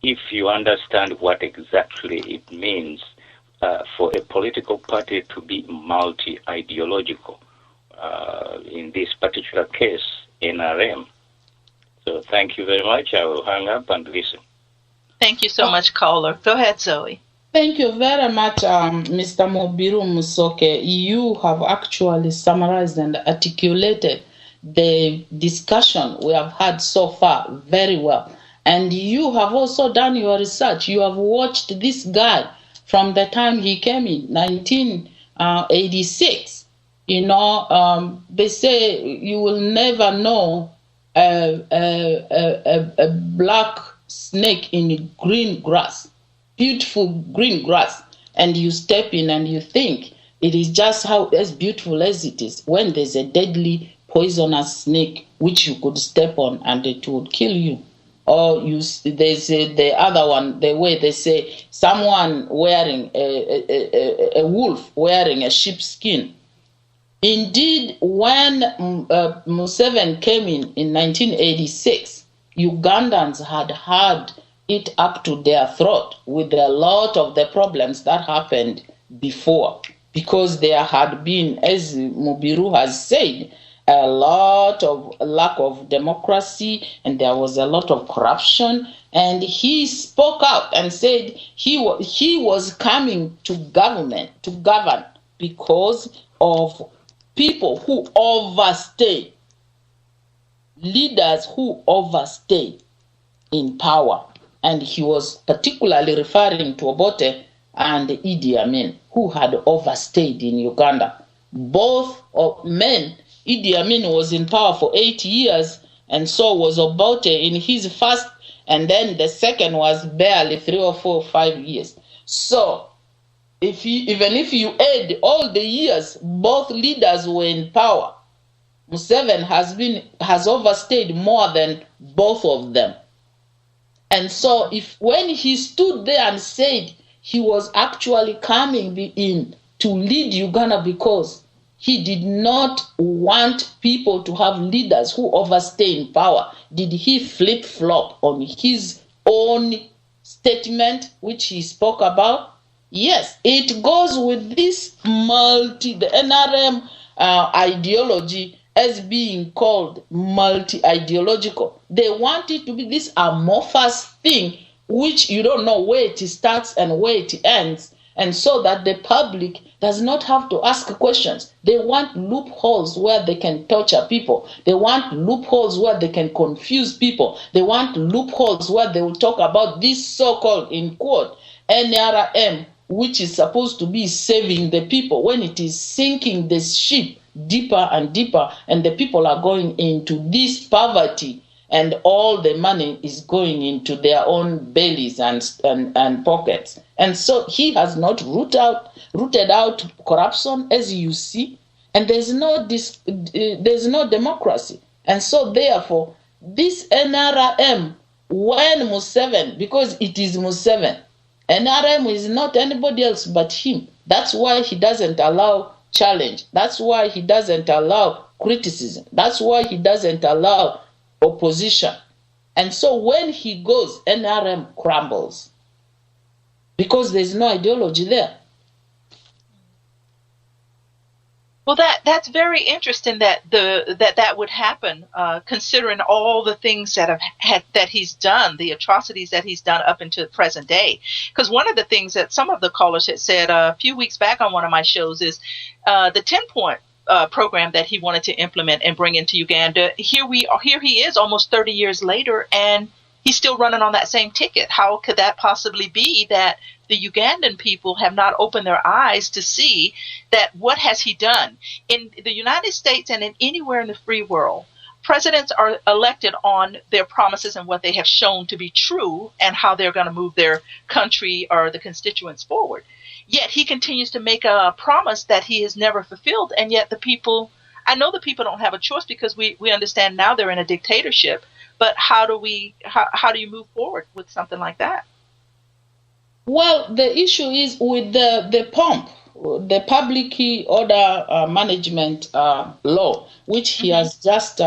if you understand what exactly it means for a political party to be multi-ideological, in this particular case, NRM. So thank you very much. I will hang up and listen. Thank you so much, caller. Go ahead, Zoe. Thank you very much, Mr. Mobiru Musoke. You have actually summarized and articulated the discussion we have had so far very well. And you have also done your research. You have watched this guy from the time he came in, 1986. You know, they say you will never know a black snake in green grass, beautiful green grass, and you step in and you think it is just as beautiful as it is when there's a deadly poisonous snake which you could step on and it would kill you. Or they say the other one, the way they say someone wearing a wolf wearing a sheepskin. Indeed, when Museveni came in 1986, Ugandans had it up to their throat with a lot of the problems that happened before, because there had been, as Mubiru has said, a lot of lack of democracy, and there was a lot of corruption. And he spoke out and said he was coming to govern because of people who overstay, leaders who overstay in power. And he was particularly referring to Obote and Idi Amin, who had overstayed in Uganda. Both men. Idi Amin was in power for 8 years, and so was Obote in his first, and then the second was barely 3 or 4 or 5 years. So, even if you add all the years both leaders were in power, Museveni has overstayed more than both of them. And so, when he stood there and said he was actually coming in to lead Uganda because he did not want people to have leaders who overstay in power, did he flip-flop on his own statement, which he spoke about? Yes, it goes with this the NRM ideology as being called multi-ideological. They want it to be this amorphous thing, which you don't know where it starts and where it ends. and so that the public does not have to ask questions. They want loopholes where they can torture people. They want loopholes where they can confuse people. They want loopholes where they will talk about this so-called, in quote, NRM, which is supposed to be saving the people, when it is sinking the ship deeper and deeper, and the people are going into this poverty, and all the money is going into their own bellies and pockets. And so he has not rooted out corruption, as you see, and there's no democracy. And so therefore, this NRM, when Museveni, because it is Museveni, NRM is not anybody else but him. That's why he doesn't allow challenge. That's why he doesn't allow criticism. That's why he doesn't allow opposition. And so when he goes, NRM crumbles because there's no ideology there. Well, that's very interesting that that would happen, considering all the things that that he's done, the atrocities that he's done up until the present day. Because one of the things that some of the callers had said a few weeks back on one of my shows is the 10-point program that he wanted to implement and bring into Uganda. Here he is, almost 30 years later, and he's still running on that same ticket. How could that possibly be that the Ugandan people have not opened their eyes to see that what has he done? In the United States and in anywhere in the free world, presidents are elected on their promises and what they have shown to be true and how they're going to move their country or the constituents forward. Yet he continues to make a promise that he has never fulfilled, and yet the people, I know the people don't have a choice because we understand now they're in a dictatorship, but how do you move forward with something like that? Well, the issue is with the POMP, the Public Order Management Law, which he has just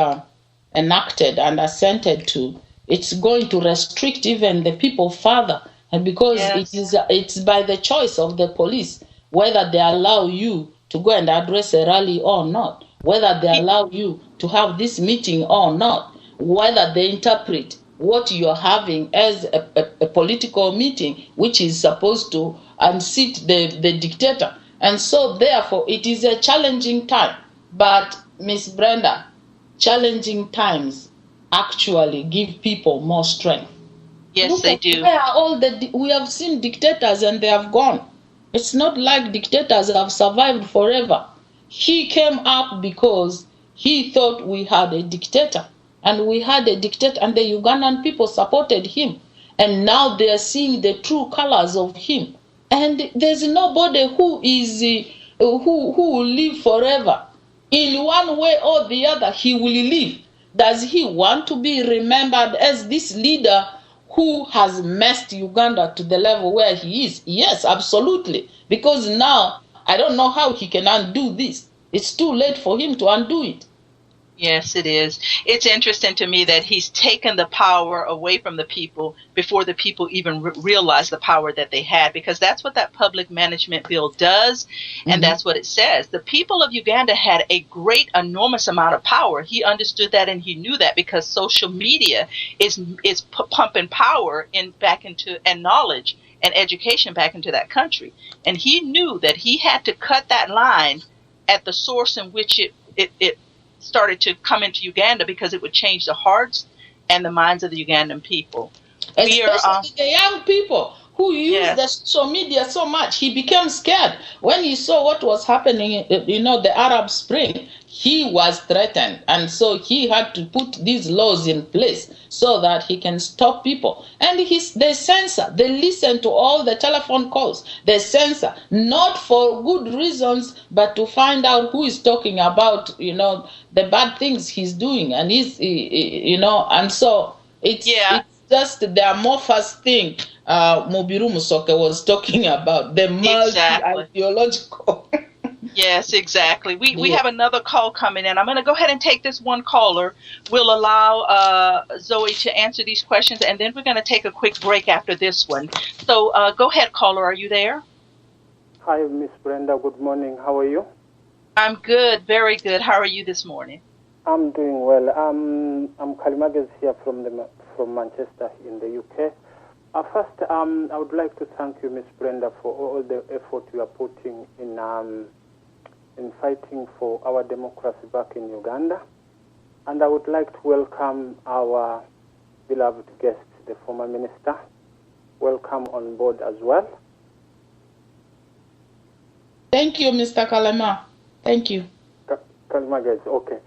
enacted and assented to. It's going to restrict even the people further, and because it's by the choice of the police whether they allow you to go and address a rally or not, whether they allow you to have this meeting or not, whether they interpret what you're having as a political meeting, which is supposed to unseat the dictator. And so, therefore, it is a challenging time. But, Miss Brenda, challenging times actually give people more strength. Yes, Look they at do. Where all we have seen dictators and they have gone. It's not like dictators have survived forever. He came up because he thought we had a dictator. And we had a dictator, and the Ugandan people supported him. And now they are seeing the true colors of him. And there's nobody who will live forever. In one way or the other, he will live. Does he want to be remembered as this leader who has messed Uganda to the level where he is? Yes, absolutely. Because now, I don't know how he can undo this. It's too late for him to undo it. Yes, it is. It's interesting to me that he's taken the power away from the people before the people even realize the power that they had, because that's what that public management bill does, and that's what it says. The people of Uganda had a great, enormous amount of power. He understood that, and he knew that, because social media is pumping power back into, and knowledge and education back into that country. And he knew that he had to cut that line at the source in which it started to come into Uganda, because it would change the hearts and the minds of the Ugandan people. Especially the young people who use the social media so much. He became scared when he saw what was happening, the Arab Spring. He was threatened, and so he had to put these laws in place so that he can stop people. And they censor, they listen to all the telephone calls, they censor, not for good reasons, but to find out who is talking about, the bad things he's doing. And and so it's just the amorphous thing Mubiru Musoke was talking about, the multi-ideological. Yes, exactly. We have another call coming in. I'm going to go ahead and take this one caller. We'll allow Zoe to answer these questions, and then we're going to take a quick break after this one. So go ahead, caller. Are you there? Hi, Miss Brenda. Good morning. How are you? I'm good. Very good. How are you this morning? I'm doing well. I'm Kalimages here from Manchester in the UK. First, I would like to thank you, Ms. Brenda, for all the effort you are putting in fighting for our democracy back in Uganda. And I would like to welcome our beloved guest, the former minister. Welcome on board as well. Thank you, Mr. Kalema. Thank you. Kalema, guys, okay.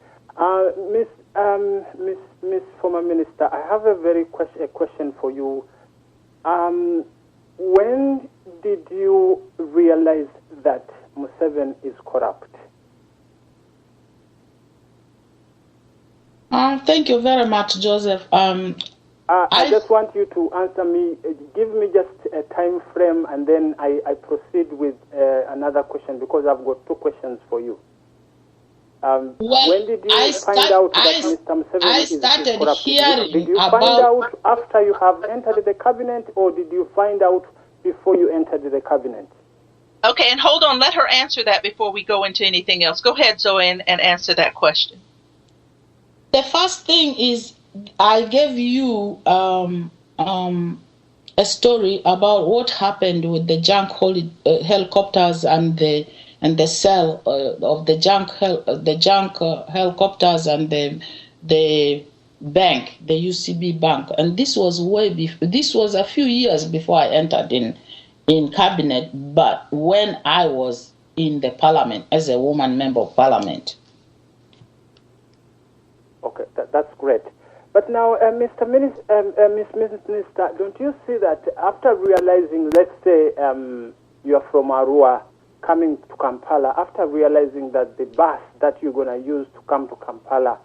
Miss former minister, I have a question for you. When did you realize that Museveni is corrupt? Thank you very much, Joseph. I just want you to answer me. Give me just a time frame, and then I proceed with another question, because I've got two questions for you. When did you find out that Mr. Museveni is corrupt? Did you find out after you have entered the cabinet, or did you find out before you entered the cabinet? Okay, and hold on. Let her answer that before we go into anything else. Go ahead, Zoe, and answer that question. The first thing is, I gave you a story about what happened with the junk helicopters and the sale of the junk helicopters and the bank, the UCB bank, and this was this was a few years before I entered in cabinet, but when I was in the parliament as a woman member of parliament. Okay, that's great. But now, Mr. Minister, don't you see that after realizing, let's say you are from Arua coming to Kampala, after realizing that the bus that you're going to use to come to Kampala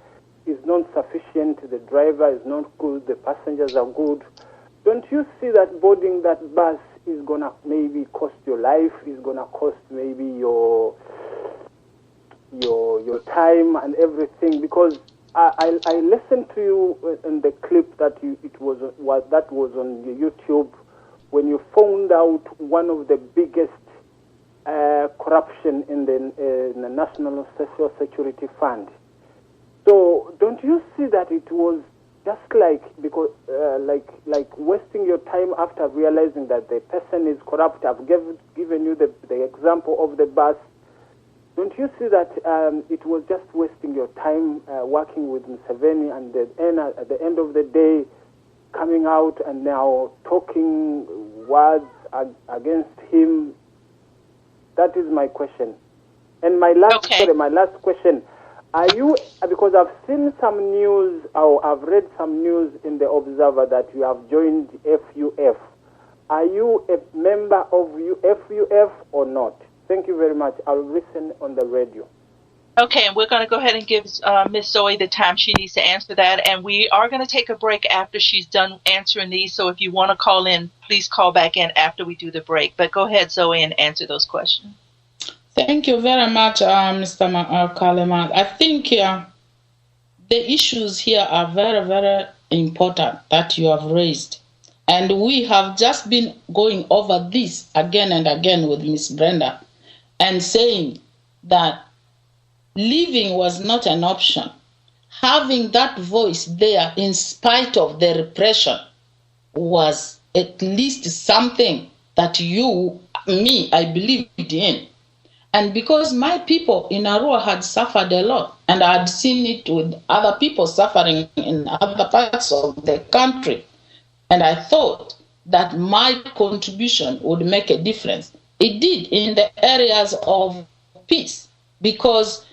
is not sufficient, the driver is not good, the passengers are good, don't you see that boarding that bus is going to maybe cost your life, is going to cost maybe your time and everything? Because I listened to you in the clip that was on YouTube when you found out one of the biggest corruption in the National Social Security Fund. So don't you see that it was just like wasting your time after realizing that the person is corrupt? I've given you the example of the bus. Don't you see that it was just wasting your time working with Museveni, and at the end of the day, coming out and now talking words against him? That is my question. And my last question: are you? Because I've seen some news, or I've read some news in the Observer that you have joined FUF. Are you a member of FUF or not? Thank you very much. I'll listen on the radio. Okay, and we're going to go ahead and give Miss Zoe the time she needs to answer that. And we are going to take a break after she's done answering these. So if you want to call in, please call back in after we do the break. But go ahead, Zoe, and answer those questions. Thank you very much, Mr. Kalema. I think the issues here are very, very important that you have raised. And we have just been going over this again and again with Miss Brenda, and saying that leaving was not an option. Having that voice there in spite of the repression was at least something that I believed in. And because my people in Arua had suffered a lot, and I had seen it with other people suffering in other parts of the country, and I thought that my contribution would make a difference. It did in the areas of peace, because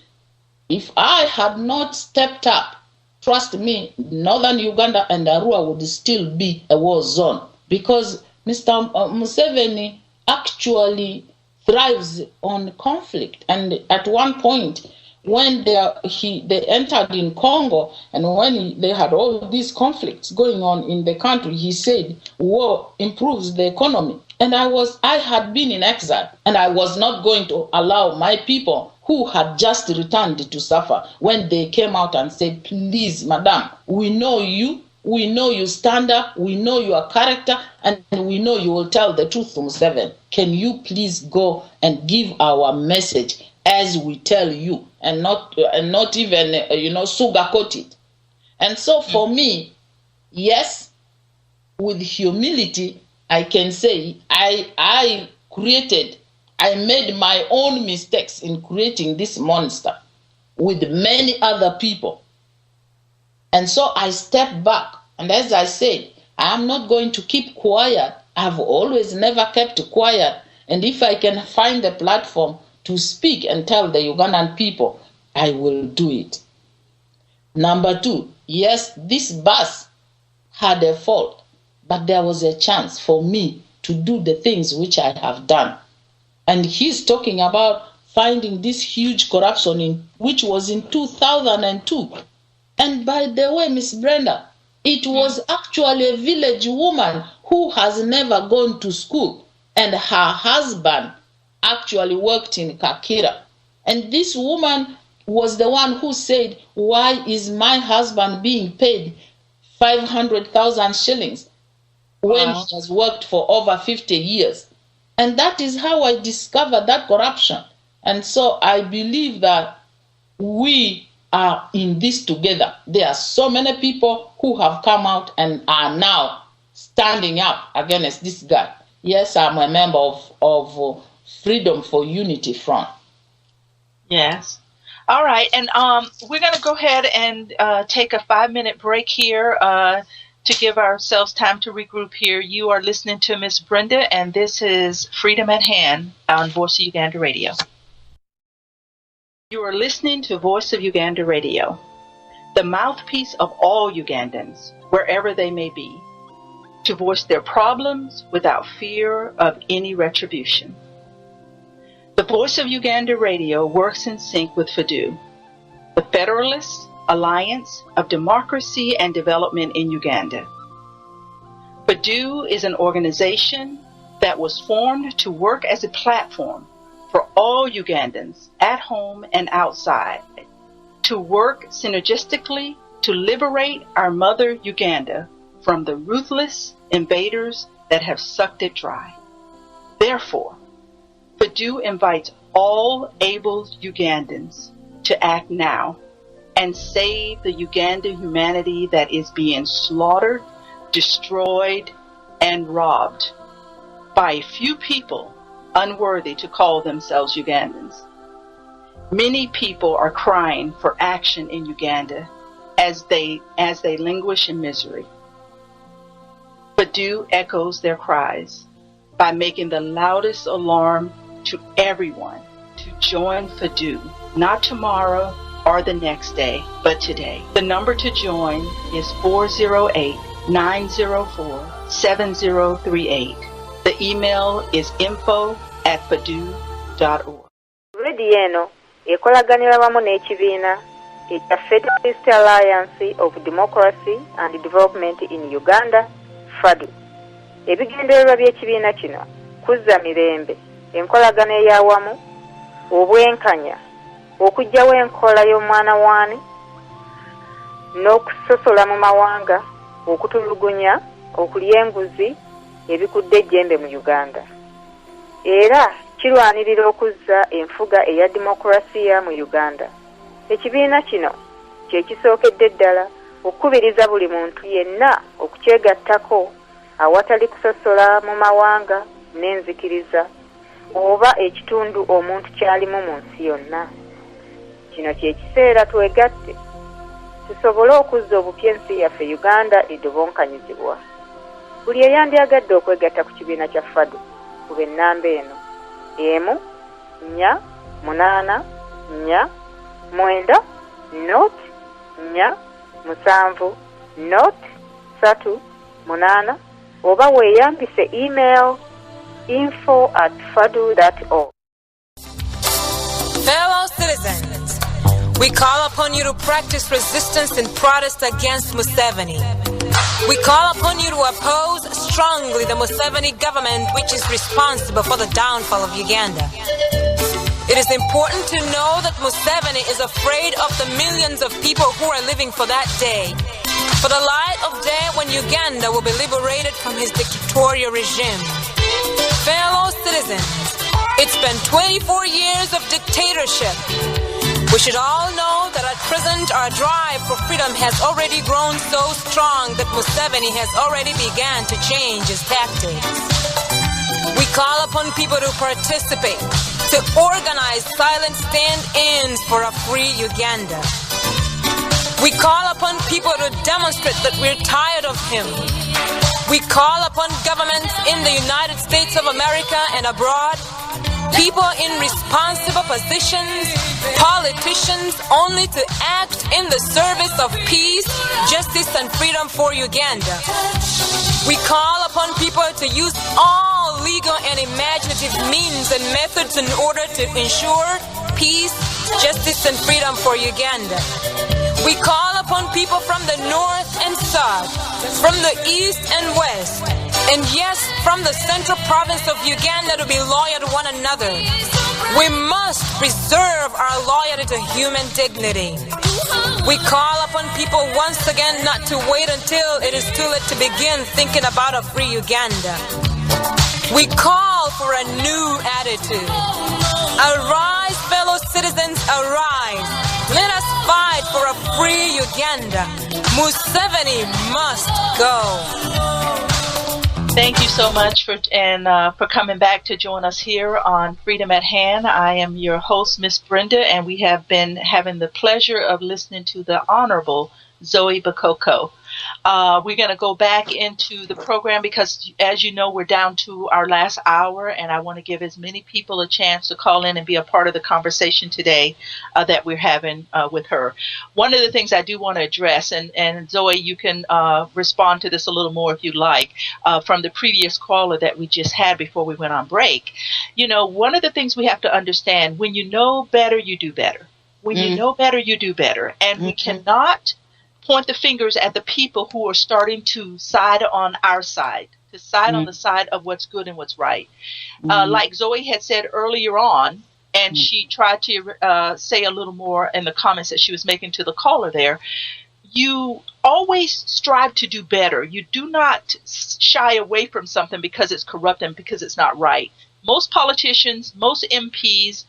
if I had not stepped up, trust me, northern Uganda and Arua would still be a war zone, because Mr. Museveni actually thrives on conflict. And at one point, when they entered in Congo, and when they had all these conflicts going on in the country, he said war improves the economy. And I had been in exile, and I was not going to allow my people who had just returned to suffer when they came out and said, please, madam, we know you stand up, we know your character, and we know you will tell the truth to Museveni. Can you please go and give our message as we tell you, and not even sugarcoat it? And so for me, yes, with humility, I can say I made my own mistakes in creating this monster with many other people. And so I stepped back. And as I said, I'm not going to keep quiet. I've always never kept quiet. And if I can find a platform to speak and tell the Ugandan people, I will do it. Number 2, yes, this bus had a fault, but there was a chance for me to do the things which I have done. And he's talking about finding this huge corruption which was in 2002. And by the way, Miss Brenda, it was actually a village woman who has never gone to school, and her husband actually worked in Kakira. And this woman was the one who said, why is my husband being paid 500,000 shillings when he has worked for over 50 years? And that is how I discovered that corruption. And so I believe that we are in this together. There are so many people who have come out and are now standing up against this guy. Yes, I'm a member of Freedom for Unity Front. Yes. All right. And we're going to go ahead and take a 5-minute break here to give ourselves time to regroup here. You are listening to Miss Brenda, and this is Freedom at Hand on Voice of Uganda Radio. You are listening to Voice of Uganda Radio, the mouthpiece of all Ugandans, wherever they may be, to voice their problems without fear of any retribution. The Voice of Uganda Radio works in sync with FADU, the Federalist Alliance of Democracy and Development in Uganda. FADU is an organization that was formed to work as a platform for all Ugandans at home and outside, to work synergistically to liberate our mother Uganda from the ruthless invaders that have sucked it dry. Therefore, FADU invites all able Ugandans to act now and save the Ugandan humanity that is being slaughtered, destroyed, and robbed by a few people unworthy to call themselves Ugandans. Many people are crying for action in Uganda as they languish in misery. FADU echoes their cries by making the loudest alarm to everyone to join FADU, not tomorrow or the next day, but today. The number to join is 408-904-7038. The email is info@fadu.org. Radio eno ekolaganira wamu n'ekibiina ekya Federalist Alliance of Democracy and Development in Uganda, FADU. Ebigendererwa by'ekibiina kino kuzza mirembe, enkolagana ey'awamu, obwenkanya, okuggyawo enkola y'omwana waani, n'okusosola mu mawanga, okutulugunya, okulya enguzi, ebikudde ejjembe mu Uganda. Era kirwanirira okuzza enfuga eya demokrasiya mu Uganda. Ekibiina kino kye kisookedde ddala okukubiriza buli muntu yenna okukyegattako awatali kusosola mu mawanga n'enzikiriza oba ekitundu omuntu kyalimu mu nsi yonna. Kino kye kiseera twegatte tusobole okuzza obupya ensi yaffe Uganda edobonkanyizibwa. Buli eyandyagadde okwegatta ku kibiina kya FADU kuba ennamba eno 1-8-4-7-3 oba weeyambise email info@fadu.org. Fellow citizens, we call upon you to practice resistance and protest against Museveni. We call upon you to oppose strongly the Museveni government, which is responsible for the downfall of Uganda. It is important to know that Museveni is afraid of the millions of people who are living for that day, for the light of day when Uganda will be liberated from his dictatorial regime. Fellow citizens, it's been 24 years of dictatorship. We should all know that at present our drive for freedom has already grown so strong that Museveni has already began to change his tactics. We call upon people to participate, to organize silent stand-ins for a free Uganda. We call upon people to demonstrate that we're tired of him. We call upon governments in the United States of America and abroad, people in responsible positions, politicians, only to act in the service of peace, justice, and freedom for Uganda. We call upon people to use all legal and imaginative means and methods in order to ensure peace, justice, and freedom for Uganda. We call upon people from the north and south, from the east and west, and yes, from the central province of Uganda to be loyal to one another. We must preserve our loyalty to human dignity. We call upon people once again not to wait until it is too late to begin thinking about a free Uganda. We call for a new attitude. Arise, fellow citizens, arise. Let us fight for a free Uganda. Museveni must go. Thank you so much for coming back to join us here on Freedom at Hand. I am your host, Miss Brenda, and we have been having the pleasure of listening to the Honorable Zoe Bakoko. We're going to go back into the program because, as you know, we're down to our last hour, and I want to give as many people a chance to call in and be a part of the conversation today that we're having with her. One of the things I do want to address, and Zoe, you can respond to this a little more if you like, from the previous caller that we just had before we went on break. You know, one of the things we have to understand, when you know better, you do better. When you know better, you do better. And we cannot point the fingers at the people who are starting to side on our side, to side on the side of what's good and what's right. Like Zoe had said earlier on, and she tried to say a little more in the comments that she was making to the caller there, you always strive to do better. You do not shy away from something because it's corrupt and because it's not right. Most politicians, most MPs,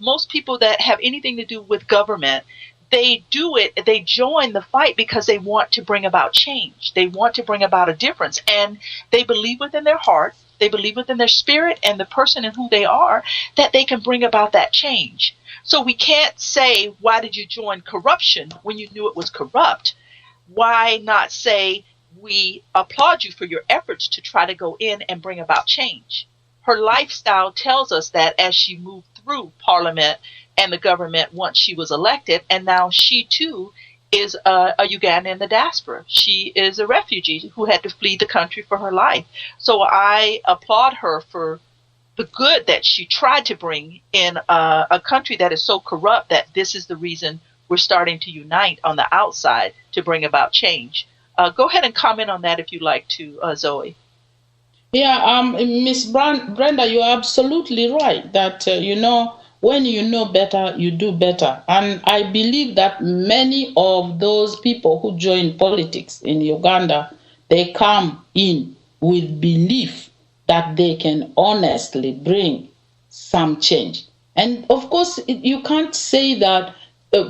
most people that have anything to do with government, they do it, they join the fight because they want to bring about change. They want to bring about a difference. And they believe within their heart, they believe within their spirit and the person and who they are, that they can bring about that change. So we can't say, why did you join corruption when you knew it was corrupt? Why not say, we applaud you for your efforts to try to go in and bring about change? Her lifestyle tells us that as she moved through Parliament and the government once she was elected, and now she too is a Ugandan in the diaspora. She is a refugee who had to flee the country for her life. So I applaud her for the good that she tried to bring in a country that is so corrupt that this is the reason we're starting to unite on the outside to bring about change. Go ahead and comment on that if you'd like to, Zoe. Yeah, Miss Brenda, you're absolutely right that, when you know better, you do better. And I believe that many of those people who join politics in Uganda, they come in with belief that they can honestly bring some change. And of course, you can't say that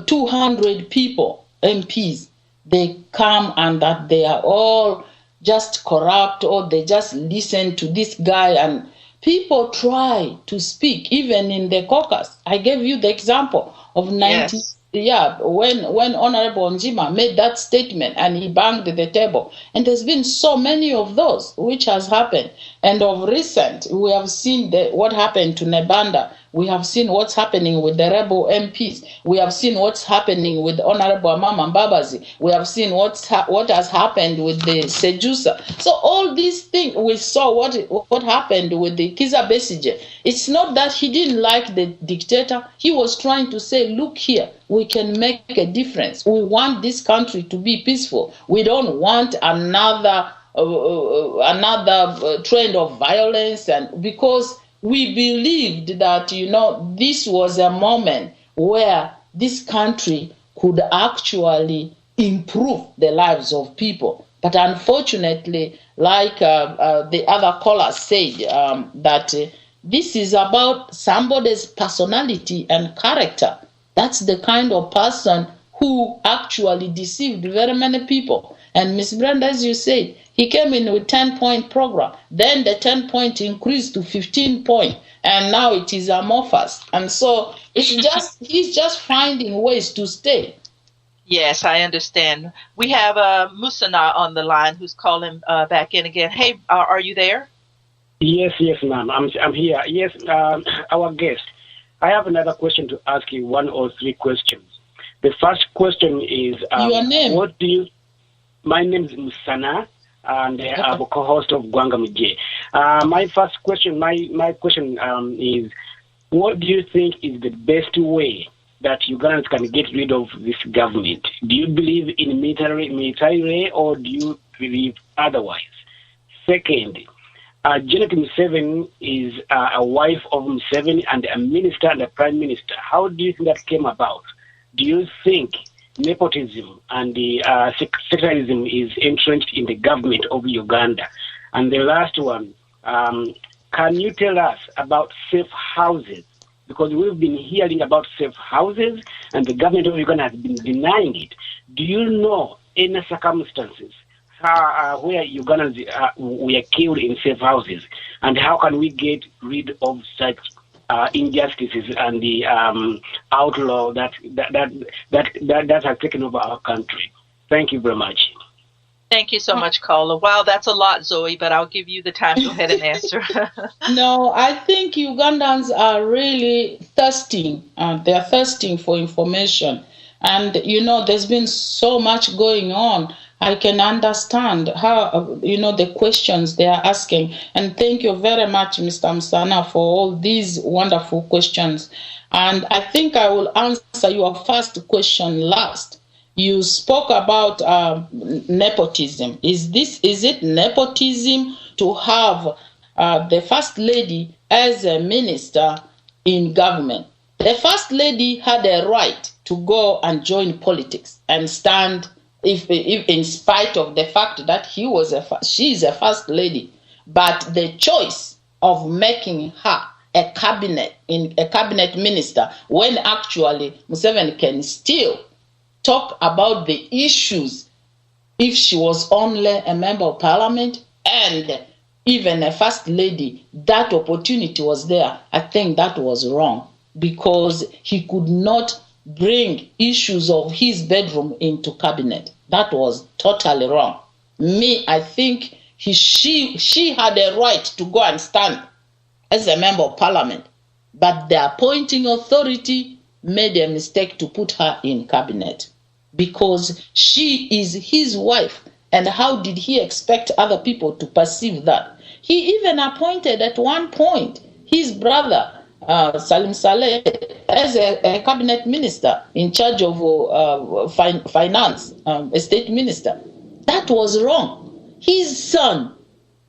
200 people, MPs, they come and that they are all just corrupt or they just listen to this guy, and people try to speak, even in the caucus. I gave you the example of when Honorable Njima made that statement and he banged the table. And there's been so many of those which has happened. And of recent, we have seen what happened to Nebanda. We have seen what's happening with the rebel MPs. We have seen what's happening with Honorable Amama Mbabazi. We have seen what has happened with the Sejusa. So all these things, we saw what happened with the Kiza Besigye. It's not that he didn't like the dictator. He was trying to say, look here, we can make a difference. We want this country to be peaceful. We don't want another trend of violence, and because we believed that, this was a moment where this country could actually improve the lives of people. But unfortunately, like the other caller said, that this is about somebody's personality and character. That's the kind of person who actually deceived very many people. And Miss Brenda, as you said, he came in with 10-point program. Then the 10-point increased to 15-point. And now it is amorphous. And so he's just finding ways to stay. Yes, I understand. We have Musana on the line who's calling back in again. Hey, are you there? Yes, ma'am. I'm here. Yes, our guest. I have another question to ask you, 1 or 3 questions. The first question is... your name? My name is Musana, and I'm a co-host of Gwanga Mije. My first question, my question is, what do you think is the best way that Ugandans can get rid of this government? Do you believe in military, or do you believe otherwise? Second, Janet Museveni is a wife of Museveni and a minister and a prime minister. How do you think that came about? Do you think nepotism and the sectarianism is entrenched in the government of Uganda? And the last one, can you tell us about safe houses? Because we've been hearing about safe houses and the government of Uganda has been denying it. Do you know any circumstances where Ugandans were killed in safe houses? And how can we get rid of such injustices and the outlaw that has taken over our country? Thank you very much. Thank you so much, caller. Wow, that's a lot, Zoe, but I'll give you the time to go ahead and answer. No, I think Ugandans are really thirsting. They're thirsting for information. And, there's been so much going on. I can understand how, the questions they are asking. And thank you very much, Mr. Msana, for all these wonderful questions. And I think I will answer your first question last. You spoke about nepotism. Is it nepotism to have the First Lady as a minister in government? The First Lady had a right to go and join politics and stand, if in spite of the fact that she is a First Lady. But the choice of making her a cabinet minister, when actually Museveni can still talk about the issues if she was only a member of parliament and even a first lady, that opportunity was there. I think that was wrong because he could not bring issues of his bedroom into cabinet. That was totally wrong. I think she had a right to go and stand as a member of parliament, but the appointing authority made a mistake to put her in cabinet because she is his wife. And how did he expect other people to perceive that? He even appointed at one point his brother, Salim Saleh, as a cabinet minister in charge of finance, a state minister. That was wrong. His son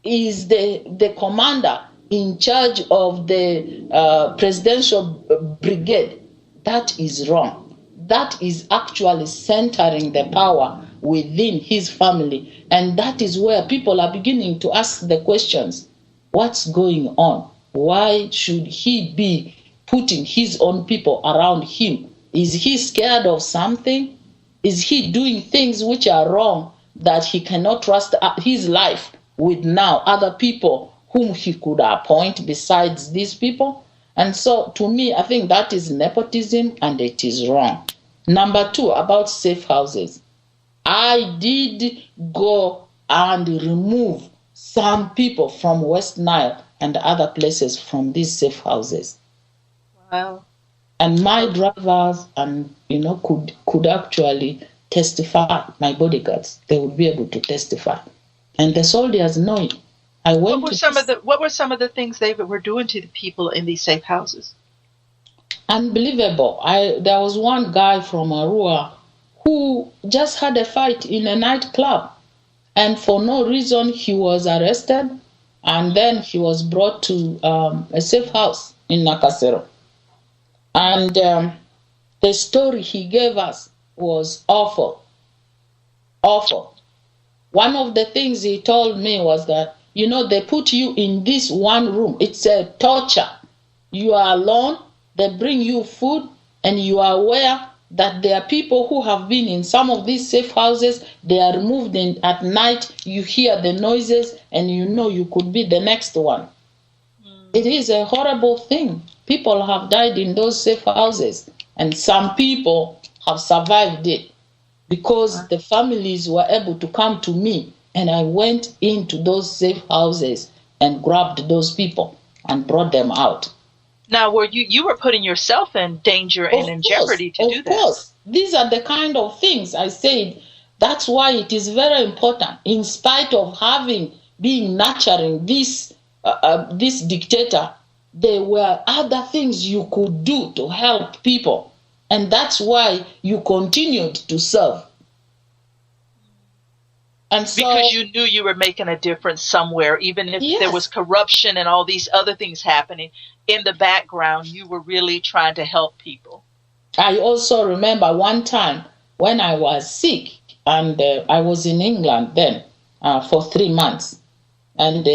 is the commander in charge of the presidential brigade. That is wrong. That is actually centering the power within his family. And that is where people are beginning to ask the questions. What's going on? Why should he be putting his own people around him? Is he scared of something? Is he doing things which are wrong that he cannot trust his life with now other people whom he could appoint besides these people? And so to me, I think that is nepotism and it is wrong. Number 2, about safe houses. I did go and remove some people from West Nile and other places from these safe houses. Wow. And my drivers could actually testify, my bodyguards, they would be able to testify. And the soldiers know it. What were some of the things they were doing to the people in these safe houses? Unbelievable. There was one guy from Arua who just had a fight in a nightclub, and for no reason he was arrested, and then he was brought to a safe house in Nakasero. And the story he gave us was awful. Awful. One of the things he told me was that, they put you in this one room. It's a torture. You are alone. They bring you food and you are aware that there are people who have been in some of these safe houses, they are removed at night, you hear the noises, and you know you could be the next one. It is a horrible thing. People have died in those safe houses, and some people have survived it because the families were able to come to me, and I went into those safe houses and grabbed those people and brought them out. Now, were you were putting yourself in danger and in jeopardy to do that? Of course. These are the kind of things I said. That's why it is very important, in spite of being nurturing this dictator, there were other things you could do to help people. And that's why you continued to serve. And so, because you knew you were making a difference somewhere, even if there was corruption and all these other things happening in the background, you were really trying to help people. I also remember one time when I was sick, and I was in England then for 3 months. And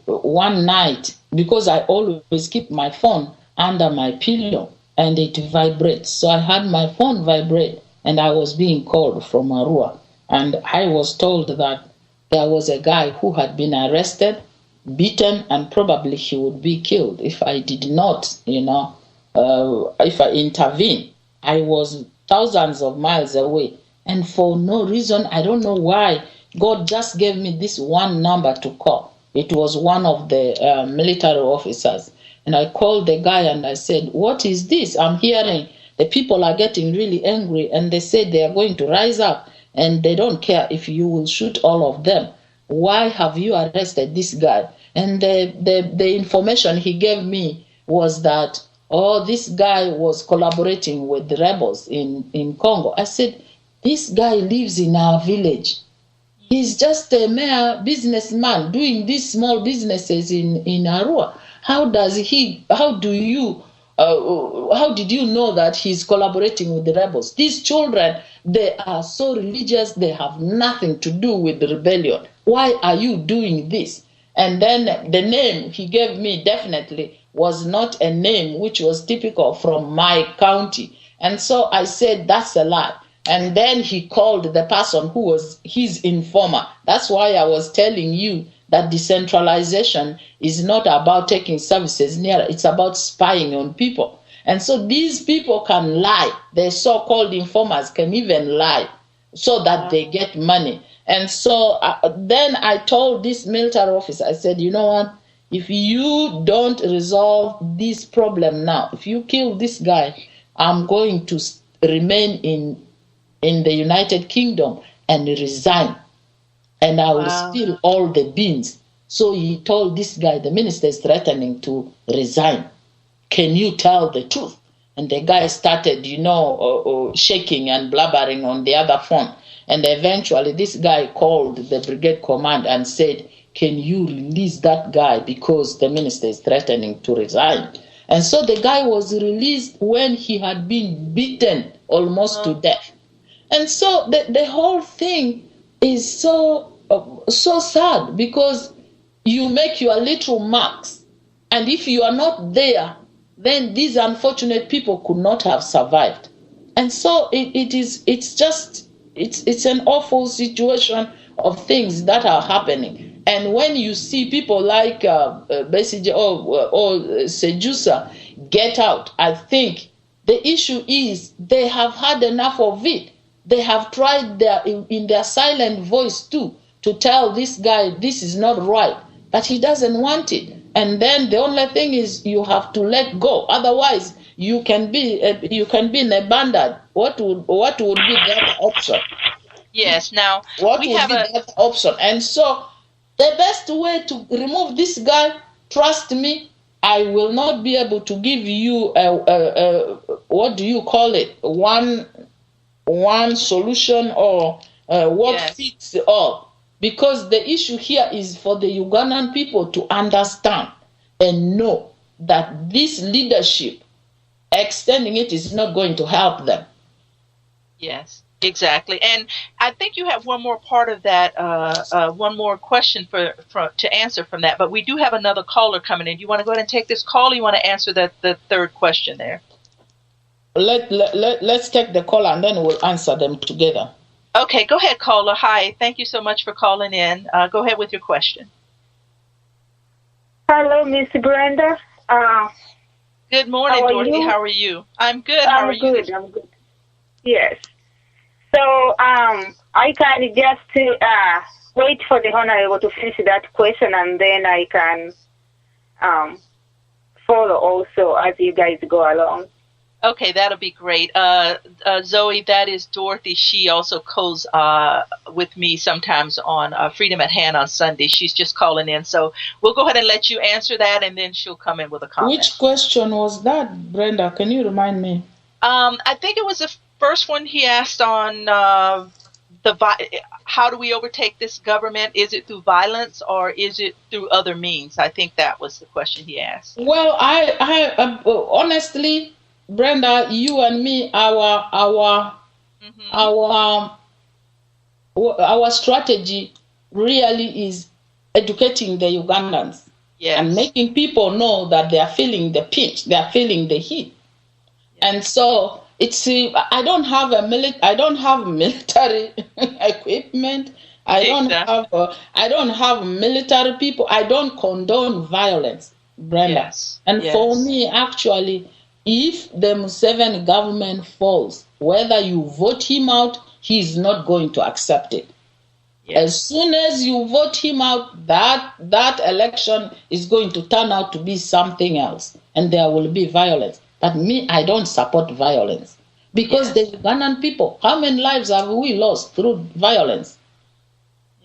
one night, because I always keep my phone under my pillow and it vibrates, so I had my phone vibrate, and I was being called from Arua. And I was told that there was a guy who had been arrested, beaten, and probably he would be killed if I did not, if I intervene. I was thousands of miles away. And for no reason, I don't know why, God just gave me this one number to call. It was one of the military officers. And I called the guy and I said, what is this? I'm hearing the people are getting really angry, and they said they are going to rise up. And they don't care if you will shoot all of them. Why have you arrested this guy? And the information he gave me was that, this guy was collaborating with the rebels in Congo. I said, this guy lives in our village. He's just a mere businessman doing these small businesses in Arua. How did you know that he's collaborating with the rebels? These children, they are so religious, they have nothing to do with the rebellion. Why are you doing this? And then the name he gave me definitely was not a name which was typical from my county. And so I said, that's a lie. And then he called the person who was his informer. That's why I was telling you that decentralization is not about taking services nearer. It's about spying on people. And so these people can lie. The so-called informers can even lie so that they get money. And so then I told this military officer, I said, you know what? If you don't resolve this problem now, if you kill this guy, I'm going to remain in the United Kingdom and resign. And I will steal all the beans. So he told this guy, the minister is threatening to resign. Can you tell the truth? And the guy started, shaking and blabbering on the other phone. And eventually this guy called the brigade command and said, can you release that guy because the minister is threatening to resign? And so the guy was released when he had been beaten almost to death. And so the whole thing is so sad, because you make your little marks, and if you are not there, then these unfortunate people could not have survived. And so it's an awful situation of things that are happening. And when you see people like Besigye or Sejusa get out, I think the issue is they have had enough of it. They have tried in their silent voice too to tell this guy this is not right, but he doesn't want it. And then the only thing is you have to let go. Otherwise, you can be in a bandit. What would be the other option? Yes. Now what would be the other option? And so the best way to remove this guy, trust me, I will not be able to give you what do you call it? One solution or what fits all. Because the issue here is for the Ugandan people to understand and know that this leadership, extending it, is not going to help them. Yes, exactly. And I think you have one more part of that, one more question to answer from that. But we do have another caller coming in. Do you want to go ahead and take this call, or you want to answer the third question there? let's take the call and then we'll answer them together. Okay, go ahead, caller. Hi, thank you so much for calling in. Go ahead with your question. Hello, Miss Brenda. Good morning, Dorothy. How are you? I'm good. How are you? I'm good. Yes. So I can just wait for the Honorable to finish that question, and then I can follow also as you guys go along. Okay, that'll be great. Zoe, that is Dorothy. She also calls with me sometimes on Freedom at Hand on Sunday. She's just calling in. So we'll go ahead and let you answer that, and then she'll come in with a comment. Which question was that, Brenda? Can you remind me? I think it was the first one he asked on how do we overtake this government? Is it through violence or is it through other means? I think that was the question he asked. Well, I honestly, Brenda, you and me, our strategy really is educating the Ugandans. Yes. And making people know that they are feeling the pinch, they are feeling the heat. Yes. And so it's I don't have military equipment. I don't have military people. I don't condone violence, Brenda. Yes. And for me, actually, if the Museveni government falls, whether you vote him out, he is not going to accept it. Yes. As soon as you vote him out, that election is going to turn out to be something else, and there will be violence. But me, I don't support violence. Because the Ugandan people, how many lives have we lost through violence?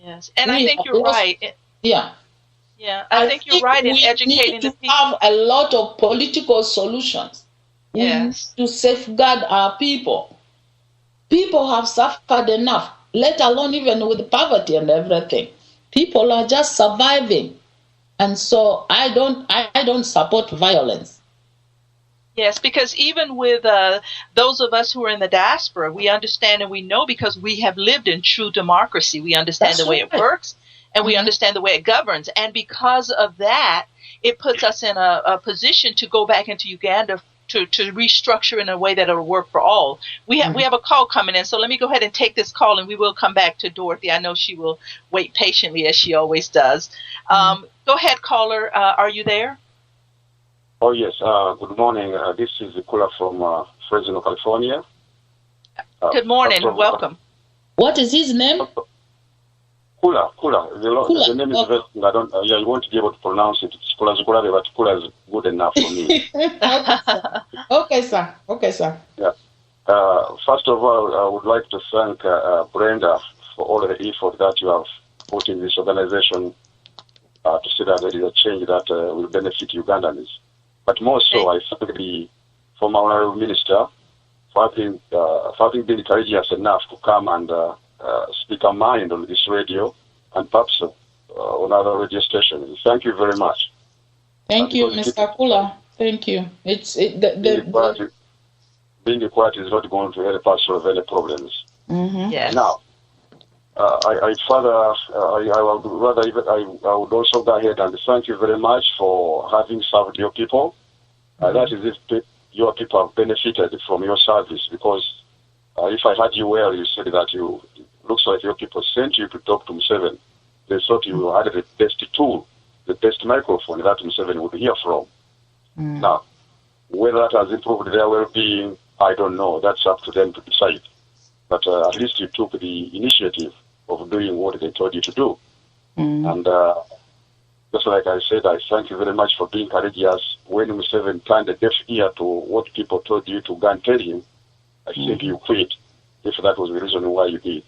Yes, and I think you're right. Yeah. Yeah, I think you're right in educating the people. We have a lot of political solutions. Yes. To safeguard our people. People have suffered enough, let alone even with poverty and everything. People are just surviving. And so I don't support violence. Yes, because even with those of us who are in the diaspora, we understand and we know because we have lived in true democracy. We understand the way it works and we understand the way it governs. And because of that, it puts us in a position to go back into Uganda to restructure in a way that will work for all. We have a call coming in, so let me go ahead and take this call and we will come back to Dorothy. I know she will wait patiently as she always does. Go ahead, caller. Are you there? Oh, yes. Good morning. This is Kula from Fresno, California. Good morning. Welcome. What is his name? Kula. The name is very, I don't. You won't be able to pronounce it. It's Kula Zukulave, but Kula is good enough for me. Okay, sir. Yeah. First of all, I would like to thank Brenda for all the effort that you have put in this organization to see that there is a change that will benefit Ugandans. But more so, I thank the former honorable minister for having been courageous enough to come and speak her mind on this radio and perhaps on other radio stations. Thank you very much. Thank you, Mr. Kula. Thank you. Being quiet is not going to help us solve any problems. Mm-hmm. Yes. Now, I would also go ahead and thank you very much for having served your people. That is if your people have benefited from your service, because if I heard you well, you said that looks like your people sent you to talk to Museveni. They thought you had the best tool, the best microphone that Museveni would hear from. Now, whether that has improved their well-being, I don't know. That's up to them to decide. But at least you took the initiative of doing what they told you to do. And just like I said, I thank you very much for being courageous. When Museveni turned a deaf ear to what people told you to go and tell him, I think you quit, if that was the reason why you did.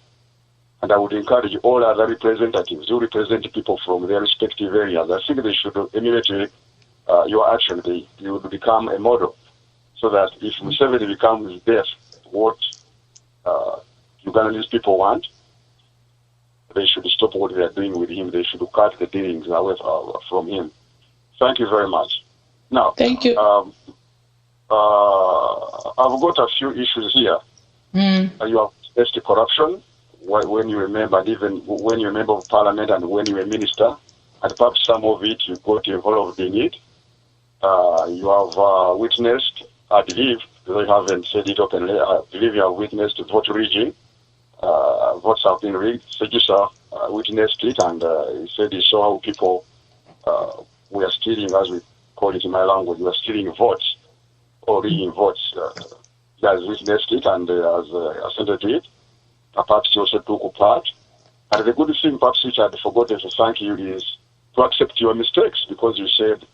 And I would encourage all other representatives who represent people from their respective areas. I think they should emulate your action. You would become a model, so that if Museveni becomes deaf, what Ugandanese people want, they should stop what they are doing with him. They should cut the dealings away from him. Thank you very much. Now, thank you. I've got a few issues here. You have faced corruption when you remember, and even when you're a member of parliament and when you're a minister, and perhaps some of it you got involved in it. You have witnessed, I believe, they haven't said it openly. I believe you have witnessed vote rigging. Votes have been rigged. Seducer witnessed it, and he said he saw how people were stealing, as we call it in my language, were stealing votes or rigging votes. He has witnessed it and has assented to it. Perhaps he also took part. And the good thing, perhaps, which I had forgotten to thank you, is to accept your mistakes, because you said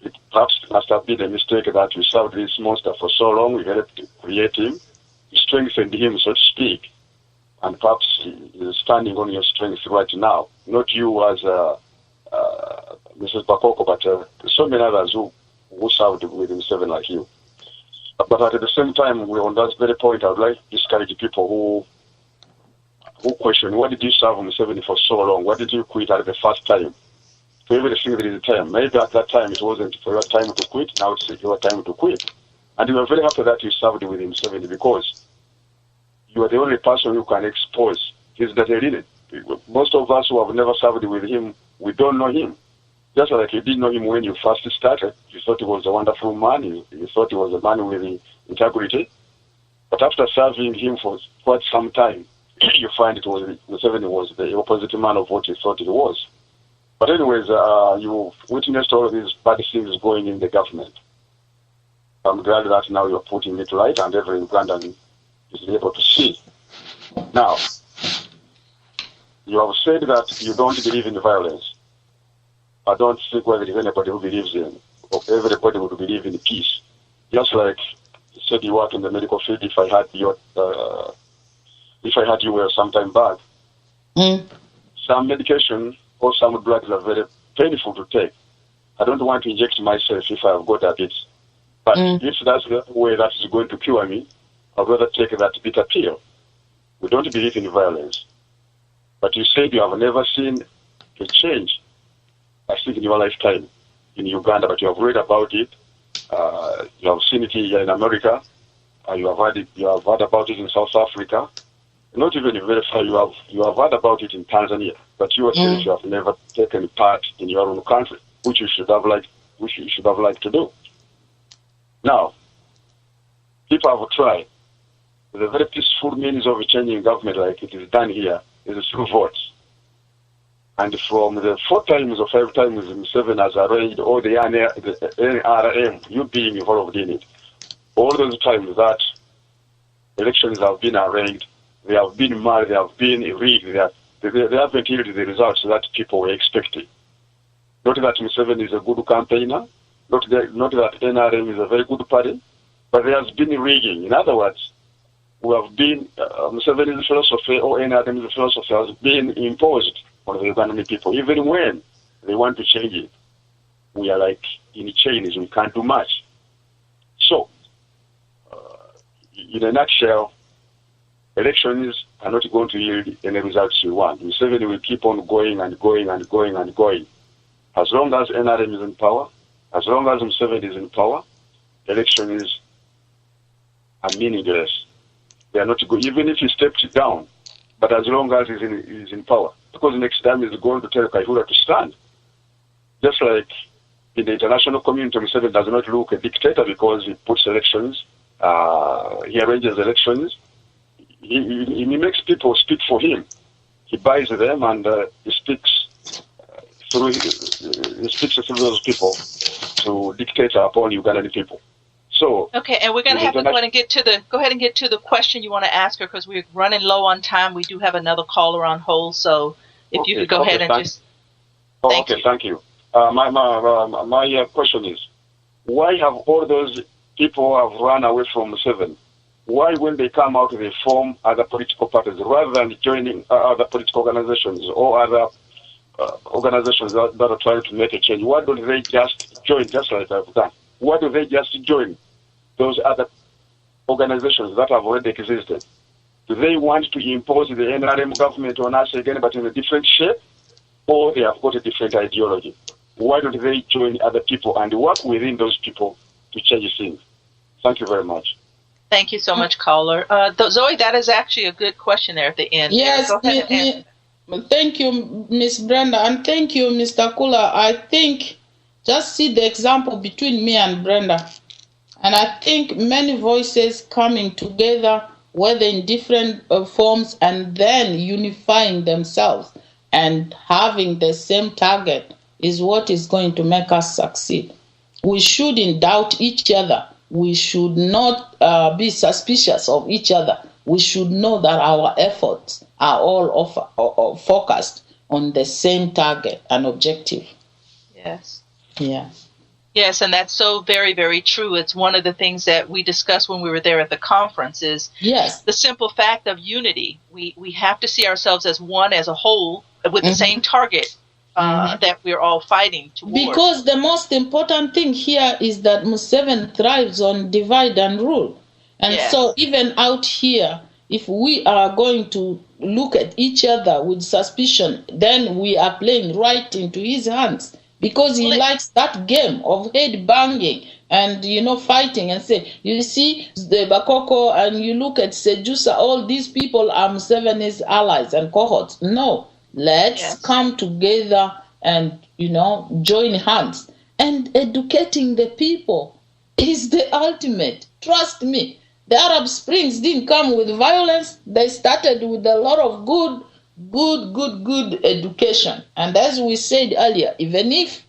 it perhaps must have been a mistake that we served this monster for so long. We helped to create him, we strengthened him, so to speak. And perhaps he is standing on your strength right now. Not you as Mrs. Bakoko, but so many others who served with Museveni like you. But at the same time, we're on that very point. I would like to discourage people who question, why did you serve Museveni for so long? Why did you quit at the first time? For everything there is a time. Maybe at that time it wasn't for your time to quit. Now it's your time to quit. And we are very happy that you served with Museveni, because you are the only person who can expose his dirty linen. Most of us who have never served with him, we don't know him. Just like you didn't know him when you first started, you thought he was a wonderful man, you thought he was a man with integrity. But after serving him for quite some time, you find Museveni was the opposite man of what you thought he was. But anyways, you witnessed all of these bad things going in the government. I'm glad that now you're putting it right and every Ugandan is able to see. Now, you have said that you don't believe in violence. I don't think whether there is anybody who believes in, or everybody would believe in peace. Just like you said you work in the medical field, if I had you were some time back, some medication or some drugs are very painful to take. I don't want to inject myself if I have got diabetes. But if that's the way that is going to cure me, I'd rather take that bitter pill. We don't believe in violence. But you said you have never seen a change, I think, in your lifetime in Uganda, but you have read about it. You have seen it here in America. You have heard about it in South Africa. Not even very far. You have heard about it in Tanzania, but you yourself you have never taken part in your own country, which you should have liked to do. Now, people have tried. The very peaceful means of changing government, like it is done here, is through votes. And from the 4 times or 5 times Museveni has arranged all the NRM, you being involved in it, all those times that elections have been arranged, they have been marred, they have been rigged, they haven't yielded the results that people were expecting. Not that Museveni is a good campaigner, not that NRM is a very good party, but there has been rigging. In other words, we have been, Museveni's philosophy or NRM's philosophy has been imposed on the Ugandan people, even when they want to change it. We are like in chains, we can't do much. So, in a nutshell, elections are not going to yield any results you want. Museveni will keep on going and going and going and going. As long as NRM is in power, as long as Museveni is in power, elections are meaningless. They are not good, even if he steps down, but as long as he's in power. Because next time he's going to tell Kaihura to stand. Just like in the international community, Museveni does not look a dictator because he puts elections, he arranges elections, he makes people speak for him. He buys them and he speaks through those people to dictate upon Ugandan people. So okay, and we're going to have to go ahead and get to the question you want to ask her, because we're running low on time. We do have another caller on hold, so if you could go ahead and just. Thank you. My question is, why have all those people have run away from Museveni? Why, when they come out, they form other political parties rather than joining other political organizations or other organizations that are trying to make a change? Why don't they just join, just like I've done? Why do they just join those other organizations that have already existed? Do they want to impose the NRM government on us again, but in a different shape? Or they have got a different ideology? Why don't they join other people and work within those people to change things? Thank you very much. Thank you so much, caller. Zoe, that is actually a good question there at the end. Yes, thank you, Miss Brenda, and thank you, Mr. Kula. I think just see the example between me and Brenda. And I think many voices coming together, whether in different forms, and then unifying themselves and having the same target is what is going to make us succeed. We shouldn't doubt each other. We should not be suspicious of each other. We should know that our efforts are all focused on the same target and objective. Yes. Yeah. Yes, and that's so very, very true. It's one of the things that we discussed when we were there at the conference is the simple fact of unity. We have to see ourselves as one, as a whole, with the same target that we're all fighting towards. Because the most important thing here is that Museveni thrives on divide and rule. And so even out here, if we are going to look at each other with suspicion, then we are playing right into his hands. Because he likes that game of head banging and, fighting and say, you see, the Bakoko, and you look at Sejusa, all these people are Museveni's allies and cohorts. No, let's come together and, join hands. And educating the people is the ultimate. Trust me, the Arab Springs didn't come with violence. They started with a lot of good education. And as we said earlier, even if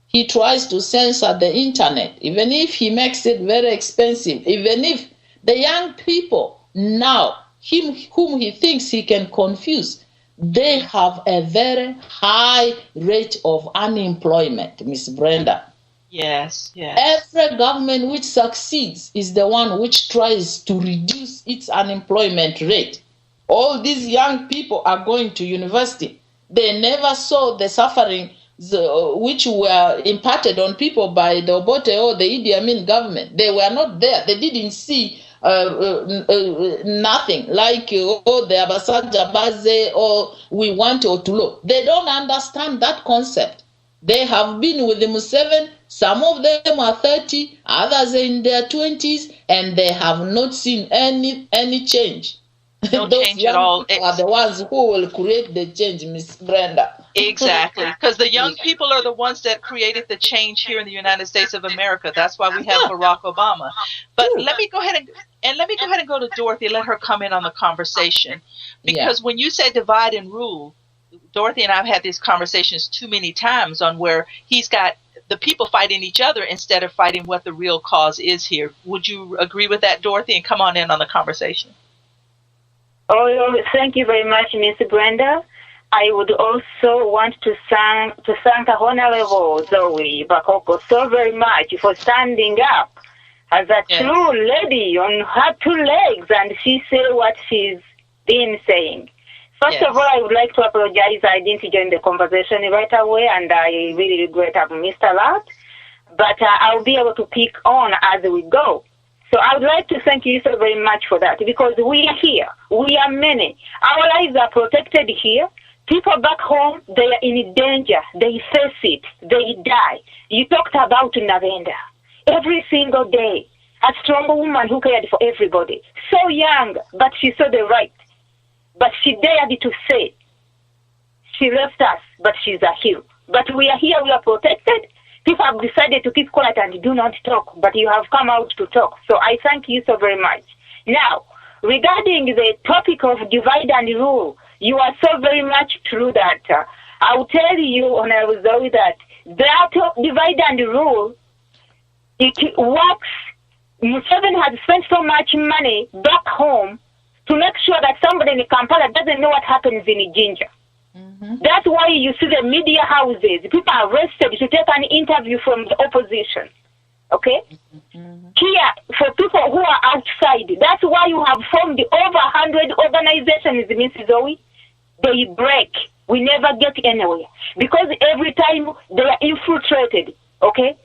he tries to censor the internet, even if he makes it very expensive, even if the young people now, whom he thinks he can confuse, they have a very high rate of unemployment, Miss Brenda. Yes. Every government which succeeds is the one which tries to reduce its unemployment rate. All these young people are going to university. They never saw the suffering which were imparted on people by the Obote or the Idi Amin government. They were not there. They didn't see nothing like the Abasaja Baze or we want Otulo. They don't understand that concept. They have been with the Museveni. Some of them are 30, others are in their 20s, and they have not seen any change. No Those change at all. Are the ones who will create the change, Miss Brenda. Exactly, because the young people are the ones that created the change here in the United States of America. That's why we have Barack Obama. But let me go ahead and go to Dorothy and let her come in on the conversation. Because when you say divide and rule, Dorothy and I have had these conversations too many times on where he's got the people fighting each other instead of fighting what the real cause is here. Would you agree with that, Dorothy? And come on in on the conversation. Oh, thank you very much, Miss Brenda. I would also want to thank Honorable Zoe Bakoko so very much for standing up as a true lady on her two legs, and she said what she's been saying. First of all, I would like to apologize. I didn't join the conversation right away, and I really regret I've missed a lot. But I'll be able to pick on as we go. So I would like to thank you so very much for that, because we are here. We are many. Our lives are protected here. People back home, they are in danger. They face it. They die. You talked about Navenda. Every single day, a strong woman who cared for everybody. So young, but she saw the right. But she dared to say, she left us, but she's a hero. But we are here, we are protected. People have decided to keep quiet and do not talk, but you have come out to talk. So I thank you so very much. Now, regarding the topic of divide and rule, you are so very much true that I'll tell you, Honorable Zoe, that divide and rule, it works. Museveni has spent so much money back home to make sure that somebody in Kampala doesn't know what happens in Jinja. That's why you see the media houses, people are arrested to take an interview from the opposition. Okay? Here, for people who are outside, that's why you have formed over 100 organizations, Mrs. Zoe. They break. We never get anywhere. Because every time they are infiltrated, okay?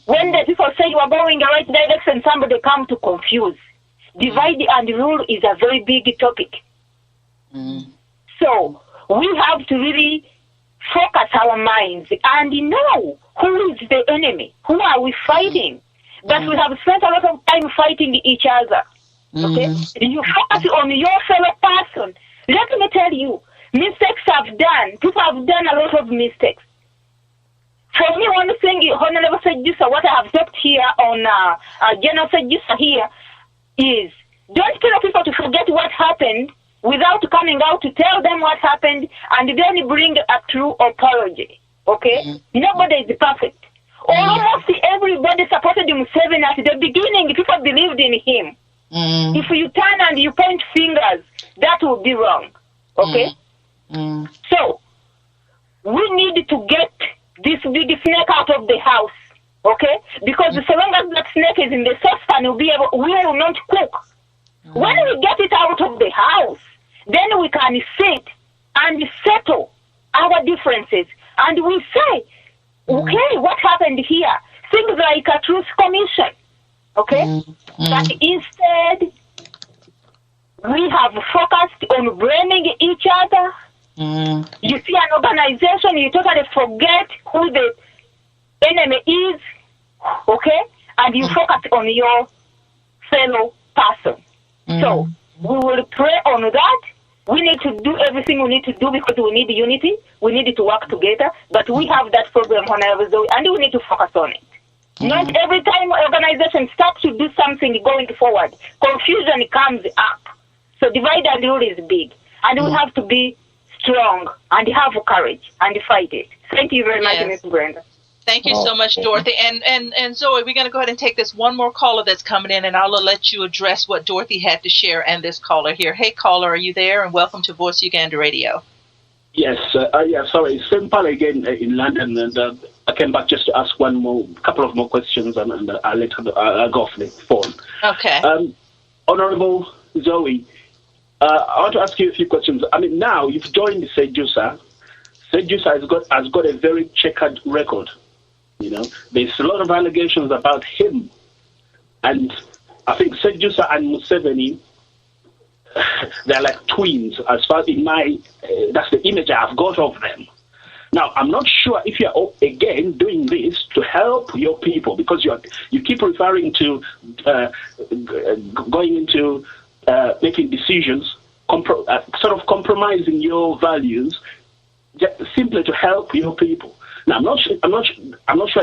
When the people say you are going the right direction, somebody come to confuse. Divide and rule is a very big topic. So, we have to really focus our minds and know who is the enemy, who are we fighting. But we have spent a lot of time fighting each other. Okay? You focus on your fellow person. Let me tell you, mistakes have done. People have done a lot of mistakes. For me, one thing Honorable Sejusa, what I have talked here on General Sejusa here is, don't tell people to forget what happened without coming out to tell them what happened and then bring a true apology. Okay? Nobody is perfect. Almost everybody supported Museveni at the beginning. People believed in him. If you turn and you point fingers, that would be wrong. Okay? So, we need to get this big snake out of the house. Okay? Because so long as that snake is in the saucepan, we will not cook. When we get it out of the house, then we can sit and settle our differences. And we say, okay, what happened here? Things like a truth commission. Okay? But instead, we have focused on blaming each other. You see an organization, you totally forget who the enemy is. Okay? And you focus on your fellow person. So, we will pray on that. We need to do everything we need to do because we need unity. We need to work together. But we have that problem, Honorable Zoe, and we need to focus on it. Not every time organization starts to do something going forward, confusion comes up. So divide and rule is big. And we have to be strong and have courage and fight it. Thank you very much, Ms. Brenda. Thank you so much, Dorothy. And Zoe, we're going to go ahead and take this one more caller that's coming in, and I'll let you address what Dorothy had to share and this caller here. Hey, caller, are you there? And welcome to Voice Uganda Radio. Yes, sorry, Simple again in London, and I came back just to ask couple of more questions, and I'll go off the phone. Okay. Honorable Zoe, I want to ask you a few questions. I mean, now you've joined Sejusa. Sejusa has got a very checkered record. You know, there's a lot of allegations about him, and I think Sejusa and Museveni, they're like twins. As far as that's the image I've got of them. Now, I'm not sure if you're again doing this to help your people, because you keep referring to going into making decisions, sort of compromising your values, just simply to help your people. Now, I'm not sure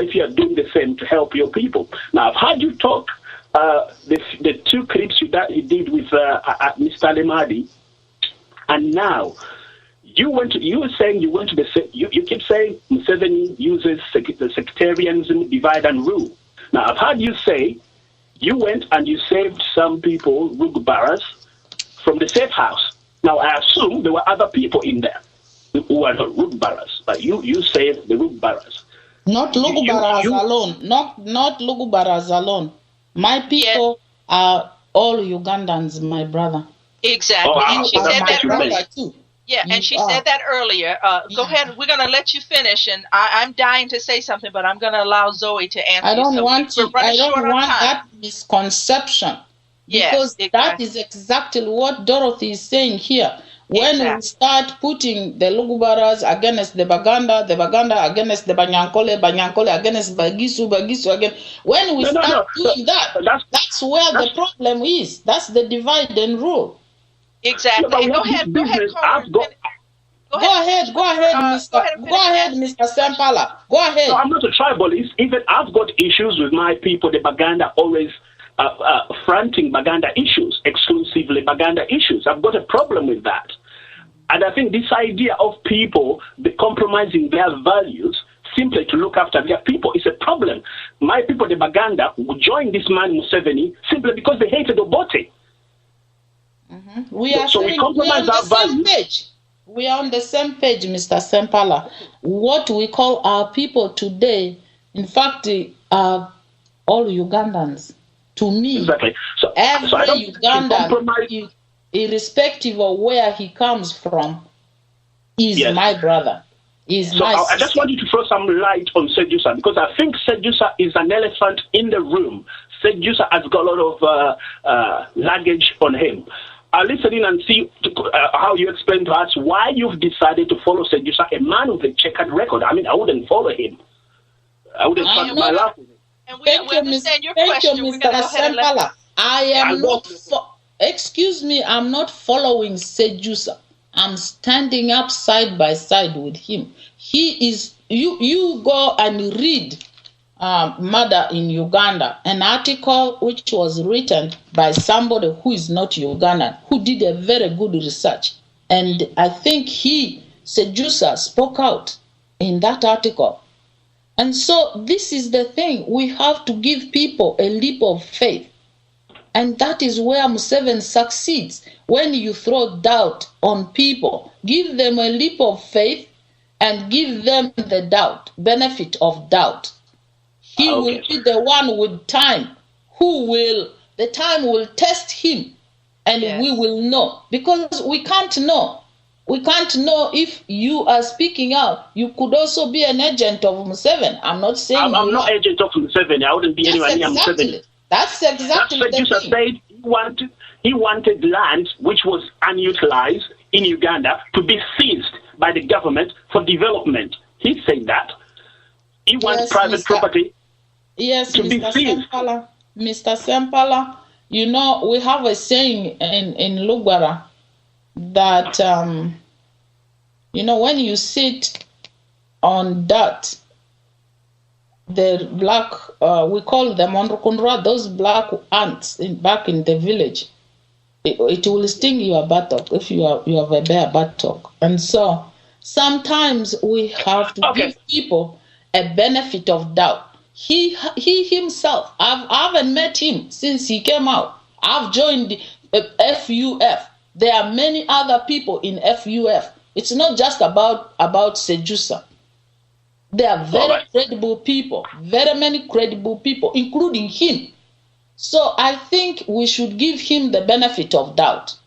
if you are doing the same to help your people. Now, I've heard you talk the two clips that you did with Mr. Lemadi, and now you were saying you went to you keep saying Museveni uses the sectarianism, divide and rule. Now, I've heard you say you went and you saved some people, Rugbaras, from the safe house. Now, I assume there were other people in there who are not Rugbaras, but you saved the Rugbaras. Not Lugubaras alone. Not Lugubaras alone. My people are all Ugandans, my brother. Exactly. And she said that earlier too. Yeah, and she said that earlier. Go ahead. We're going to let you finish, and I'm dying to say something, but I'm going to allow Zoe to answer. I don't want that misconception, because that is exactly what Dorothy is saying here. When we start putting the Lugubaras against the Baganda against the Banyankole against Bagisu again, when we start doing that's where the problem is. That's the divide and rule. Exactly. Go ahead. Go ahead, Mr. Sampala. Go ahead. No, I'm not a tribalist. Even I've got issues with my people. The Baganda always fronting Baganda issues, exclusively Baganda issues. I've got a problem with that. And I think this idea of people compromising their values simply to look after their people is a problem. My people, the Baganda, would join this man Museveni simply because they hated Obote. We are on the same page. We are on the same page, Mr. Sempala. What we call our people today, in fact, are all Ugandans. To me, exactly. Every Ugandan, irrespective of where he comes from, is my brother. I just want you to throw some light on Sejusa, because I think Sejusa is an elephant in the room. Sejusa has got a lot of luggage on him. I'll listen in and see how you explain to us why you've decided to follow Sejusa, a man with a checkered record. I mean, I wouldn't follow him. I wouldn't start my life with him. And we understand your question. Thank you, Mr. Sempala. I am not... Excuse me, I'm not following Sejusa. I'm standing up side by side with him. He is... You go and read murder in Uganda, an article which was written by somebody who is not Ugandan, who did a very good research. And I think Sejusa, spoke out in that article. And so this is the thing. We have to give people a leap of faith. And that is where Museveni succeeds. When you throw doubt on people, give them a leap of faith and give them the benefit of doubt. He will be the one with time the time will test him, and we will know. Because we can't know. We can't know if you are speaking out. You could also be an agent of Museveni. I'm not saying I'm not agent of Museveni. I wouldn't be anywhere near Museveni. That's exactly the thing. Said he wanted land which was unutilized in Uganda to be seized by the government for development. He said that. He wants private property to be seized. Mr. Sempala, you know, we have a saying in Lugwara that, you know, when you sit on dirt, the black, we call them onrukundra, those black ants back in the village, it will sting your buttock if you have a bare buttock. And so sometimes we have to give people a benefit of doubt. He himself, I haven't met him since he came out. I've joined FUF. There are many other people in FUF. It's not just about Sejusa. There are very credible people, very many credible people, including him. So I think we should give him the benefit of doubt.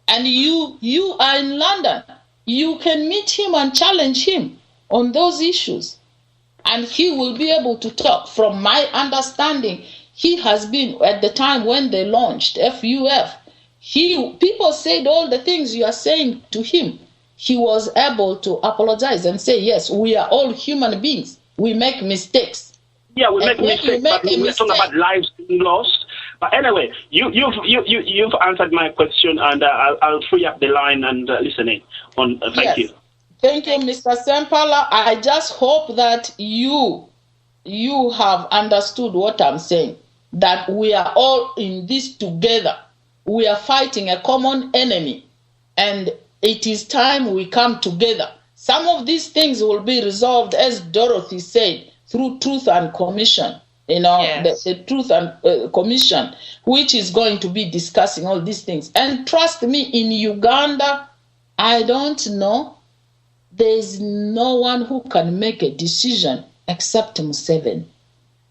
And you are in London. You can meet him and challenge him on those issues. And he will be able to talk. From my understanding, he has been, at the time when they launched FUF, people said all the things you are saying to him. He was able to apologize and say, yes, we are all human beings. We make mistakes. Yeah, we make mistakes, but we're talking about lives being lost. But anyway, you've answered my question, and I'll free up the line and listening. Thank you. Thank you, Mr. Sempala. I just hope that you have understood what I'm saying, that we are all in this together. We are fighting a common enemy, and it is time we come together. Some of these things will be resolved, as Dorothy said, through Truth and Commission. You know, the Truth and Commission, which is going to be discussing all these things. And trust me, in Uganda, I don't know. There is no one who can make a decision except Museveni.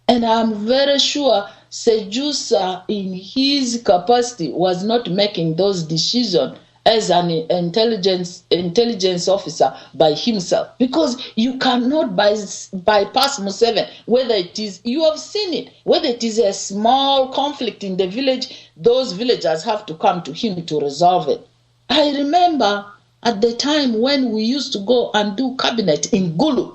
And I'm very sure Sejusa, in his capacity, was not making those decisions as an intelligence officer by himself. Because you cannot bypass Museveni, whether it is, you have seen it, whether it is a small conflict in the village, those villagers have to come to him to resolve it. I remember at the time when we used to go and do cabinet in Gulu.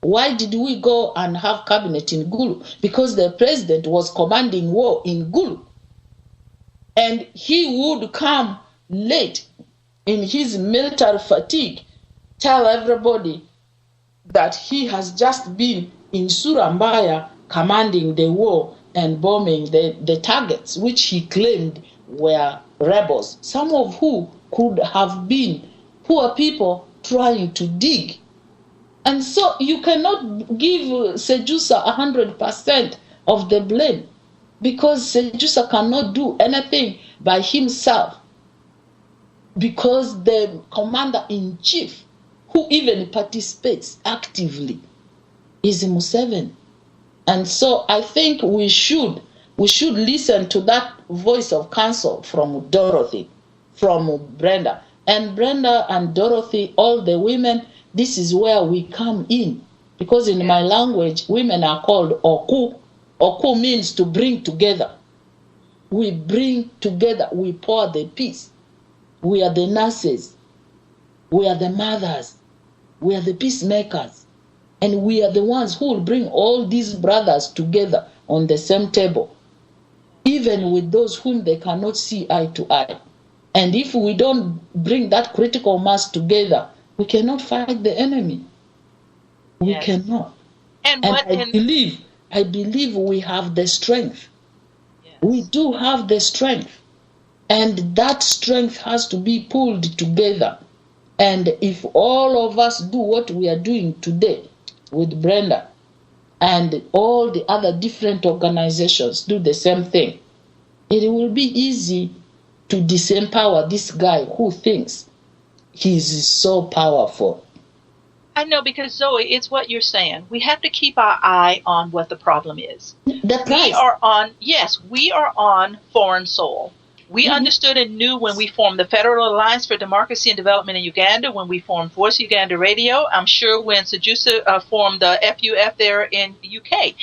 Why did we go and have cabinet in Gulu? Because the president was commanding war in Gulu. And he would come late in his military fatigue, tell everybody that he has just been in Surambaya commanding the war and bombing the targets, which he claimed were rebels, some of who could have been poor people trying to dig. And so you cannot give Sejusa 100% of the blame, because Sejusa cannot do anything by himself, because the commander-in-chief, who even participates actively, is Museveni. And so I think we should listen to that voice of counsel from Dorothy, from Brenda. And Brenda and Dorothy, all the women, this is where we come in. Because in my language, women are called Oku. Oku means to bring together. We bring together, we pour the peace. We are the nurses. We are the mothers. We are the peacemakers. And we are the ones who will bring all these brothers together on the same table, even with those whom they cannot see eye to eye. And if we don't bring that critical mass together, we cannot fight the enemy. We cannot. And I believe we have the strength. Yes. We do have the strength. And that strength has to be pulled together. And if all of us do what we are doing today with Brenda, and all the other different organizations do the same thing, it will be easy to disempower this guy who thinks he's so powerful. I know, because Zoe, it's what you're saying. We have to keep our eye on what the problem is. We are on foreign soil. We understood and knew when we formed the Federal Alliance for Democracy and Development in Uganda, when we formed Voice Uganda Radio. I'm sure when Sejusa formed the FUF there in UK.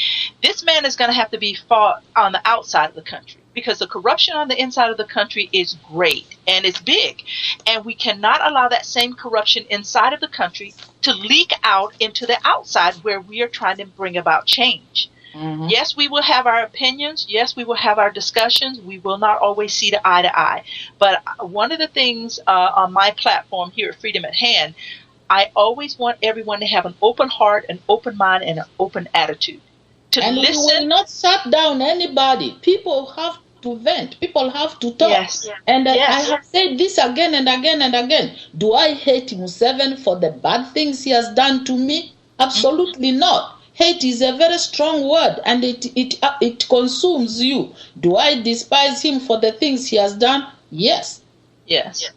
This man is going to have to be fought on the outside of the country, because the corruption on the inside of the country is great and it's big. And we cannot allow that same corruption inside of the country to leak out into the outside, where we are trying to bring about change. Mm-hmm. Yes, we will have our opinions. Yes, we will have our discussions. We will not always see eye to eye. But one of the things on my platform here at Freedom at Hand, I always want everyone to have an open heart, an open mind, and an open attitude. And listen. We will not shut down anybody. People have to vent. People have to talk. Yes. And I have said this again and again and again. Do I hate Museveni for the bad things he has done to me? Absolutely not. Hate is a very strong word, and it consumes you. Do I despise him for the things he has done? Yes. Yes.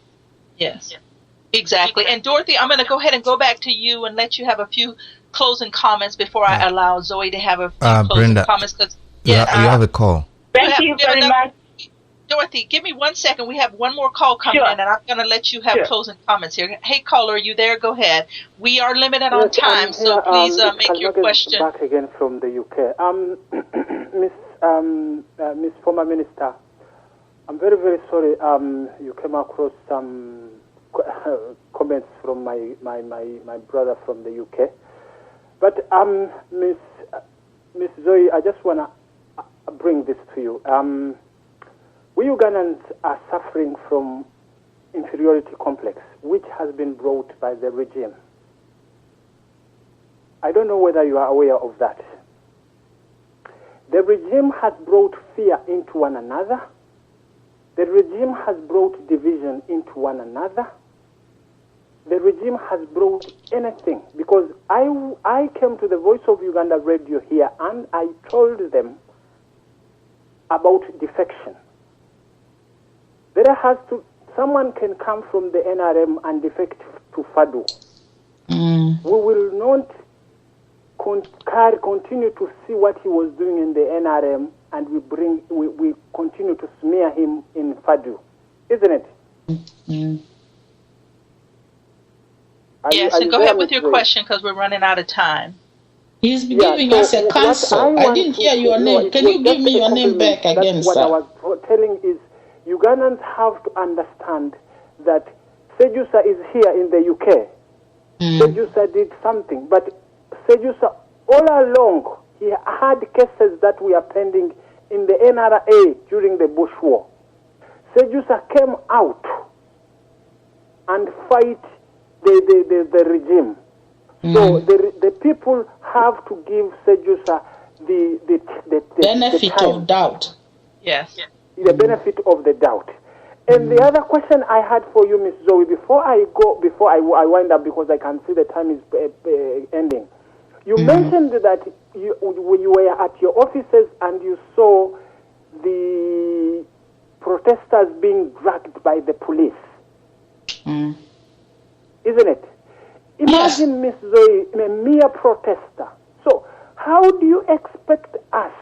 Exactly. And Dorothy, I'm going to go ahead and go back to you and let you have a few closing comments before I allow Zoe to have a few closing Brenda, comments. you have a call. Thank you very much. Dorothy, give me 1 second. We have one more call coming in, and I'm going to let you have closing comments here. Hey, caller, are you there? Go ahead. We are limited on time, so please make your question. Back again from the UK. Miss Former Minister, I'm very, very sorry you came across some comments from my brother from the UK. But, Miss Zoe, I just want to bring this to you. We Ugandans are suffering from inferiority complex, which has been brought by the regime. I don't know whether you are aware of that. The regime has brought fear into one another. The regime has brought division into one another. The regime has brought anything, because I came to the Voice of Uganda radio here and I told them about defection. Someone can come from the NRM and defect to FADU. We will not continue to see what he was doing in the NRM, and we continue to smear him in FADU, isn't it? Yes, and go ahead with your question, because we're running out of time. He's giving us a counsel. I didn't hear your name. Can you give me your name back again, sir? What I was telling is, Ugandans have to understand that Sejusa is here in the UK. Sejusa did something, but Sejusa, all along, he had cases that were pending in the NRA during the Bush War. Sejusa came out and fight the regime. So the people have to give Sejusa the benefit of doubt. Yes. The benefit of the doubt. And the other question I had for you, Miss Zoe, before I wind up, because I can see the time is ending. You mentioned that you were at your offices and you saw the protesters being dragged by the police. Isn't it? Imagine, Miss Zoe, a mere protester. So how do you expect us?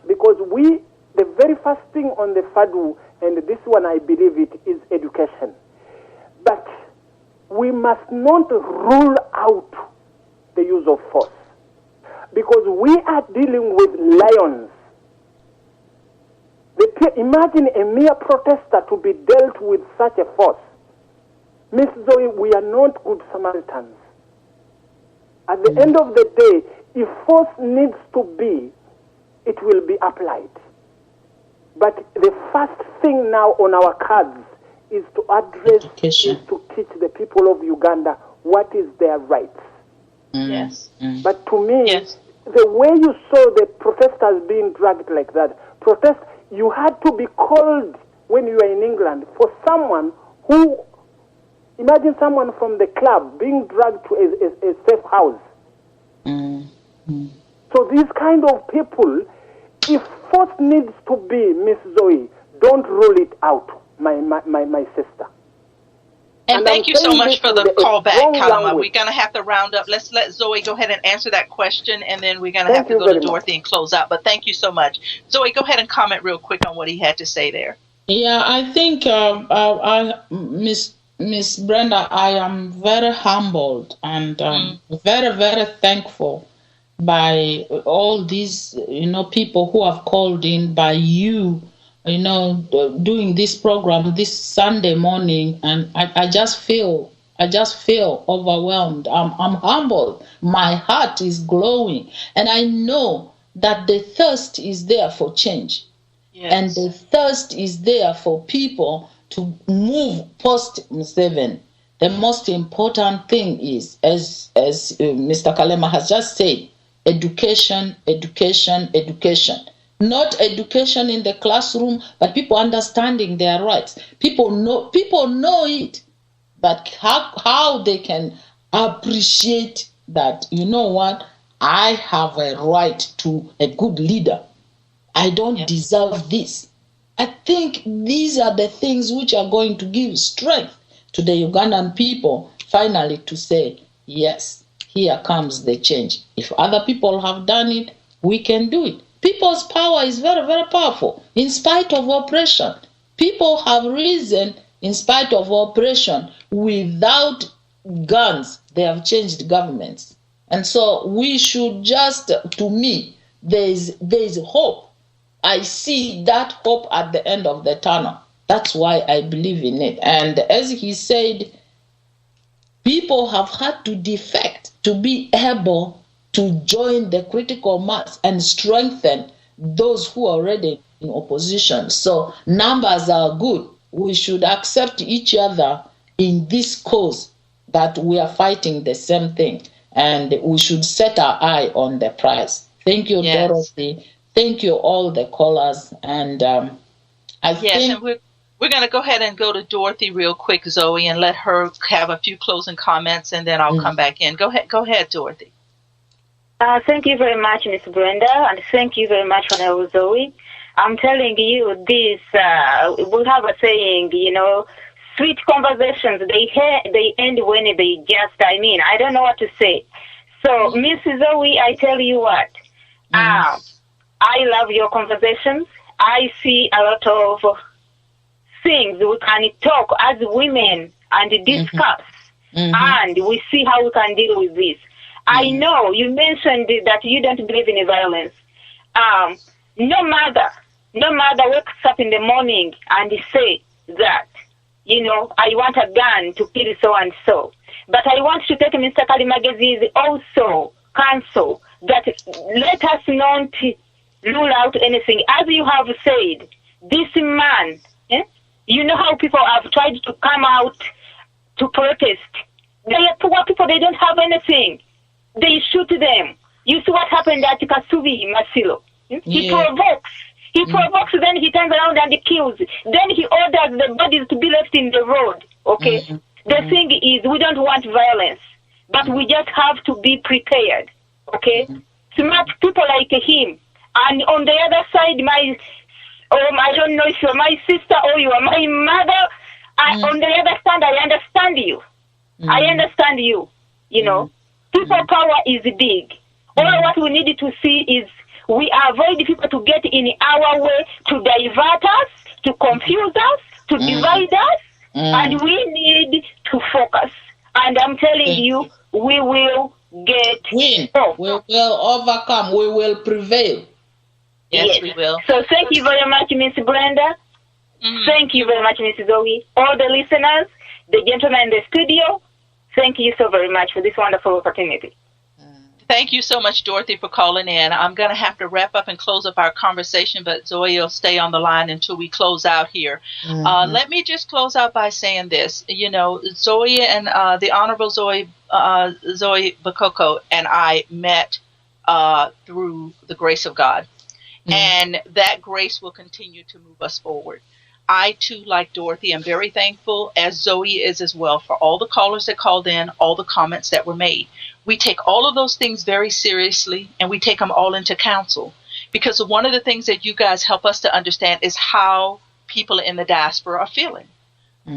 Because the very first thing on the FADU, and this one I believe it, is education. But we must not rule out the use of force, because we are dealing with lions. Imagine a mere protester to be dealt with such a force. Miss Zoe, we are not good Samaritans. At the end of the day, if force needs to be, it will be applied. But the first thing now on our cards is to address, is to teach the people of Uganda what is their rights. Yes. But to me, the way you saw the protesters being dragged like that, you had to be called when you were in England for someone who, imagine someone from the club being dragged to a safe house. So these kind of people, if force needs to be, Miss Zoe, don't rule it out, my sister. And thank you so much for the call back, Kalama. We're going to have to round up. Let's let Zoe go ahead and answer that question, and then we're going to have to go to Dorothy and close out. But thank you so much. Zoe, go ahead and comment real quick on what he had to say there. Yeah, I think, Miss Brenda, I am very humbled and very, very thankful by all these, people who have called in, by you, doing this program this Sunday morning, and I just feel overwhelmed. I'm humbled. My heart is glowing, and I know that the thirst is there for change. Yes. And the thirst is there for people to move post Museveni. The most important thing is, as Mr. Kalema has just said, education. Not education in the classroom, but people understanding their rights. People know it, but how they can appreciate that, I have a right to a good leader. I don't deserve this. I think these are the things which are going to give strength to the Ugandan people finally to say, yes, here comes the change. If other people have done it, we can do it. People's power is very, very powerful. In spite of oppression, people have risen in spite of oppression. Without guns, they have changed governments. And so we should just, to me, there is hope. I see that hope at the end of the tunnel. That's why I believe in it. And as he said, people have had to defect to be able to join the critical mass and strengthen those who are already in opposition. So numbers are good. We should accept each other in this cause that we are fighting the same thing. And we should set our eye on the prize. Thank you, Dorothy. Thank you, all the callers. And I think... And we're going to go ahead and go to Dorothy real quick, Zoe, and let her have a few closing comments, and then I'll come back in. Go ahead, Dorothy. Thank you very much, Miss Brenda, and thank you very much, Honorable Zoe. I'm telling you this, we have a saying, sweet conversations, they end when they just, I don't know what to say. So, Miss Zoe, I tell you what, I love your conversations. I see a lot of things we can talk as women and discuss, and we see how we can deal with this. I know you mentioned that you don't believe in violence. No mother wakes up in the morning and say that, I want a gun to kill so-and-so. But I want to take Mr. Kalimagezi also counsel that let us not rule out anything. As you have said, this man, you know how people have tried to come out to protest. They are poor people, they don't have anything. They shoot them. You see what happened at Kasubi, Masilo. He provokes. Then he turns around and kills. Then he orders the bodies to be left in the road. Okay? The thing is, we don't want violence, but we just have to be prepared. Okay? Smart people like him. And on the other side, I don't know if you're my sister or you are my mother. On the other side, I understand you. I understand you. People power is big. All what we need to see is we avoid people to get in our way, to divert us, to confuse us, to divide us, and we need to focus. And I'm telling you, we will win. We will overcome. We will prevail. Yes, we will. So thank you very much, Miss Brenda. Thank you very much, Miss Zoe. All the listeners, the gentlemen in the studio, thank you so very much for this wonderful opportunity. Thank you so much, Dorothy, for calling in. I'm going to have to wrap up and close up our conversation, but Zoe will stay on the line until we close out here. Let me just close out by saying this. Zoe and the Honorable Zoe Zoe Bakoko and I met through the grace of God. And that grace will continue to move us forward. I, too, like Dorothy, am very thankful, as Zoe is as well, for all the callers that called in, all the comments that were made. We take all of those things very seriously, and we take them all into counsel. Because one of the things that you guys help us to understand is how people in the diaspora are feeling,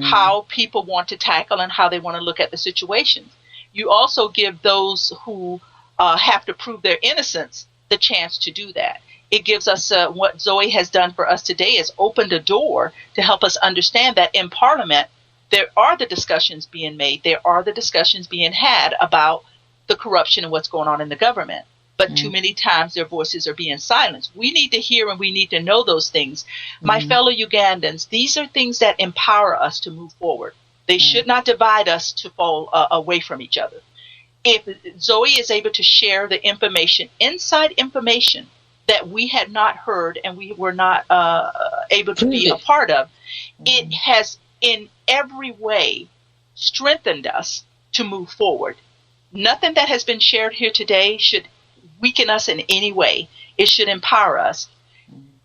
how people want to tackle and how they want to look at the situations. You also give those who have to prove their innocence the chance to do that. It gives us what Zoe has done for us today is opened a door to help us understand that in Parliament, there are the discussions being made. There are the discussions being had about the corruption and what's going on in the government. But too many times their voices are being silenced. We need to hear and we need to know those things. My fellow Ugandans, these are things that empower us to move forward. They should not divide us to fall away from each other. If Zoe is able to share the information, inside information, that we had not heard and we were not able to be a part of, it has in every way strengthened us to move forward. Nothing that has been shared here today should weaken us in any way. It should empower us.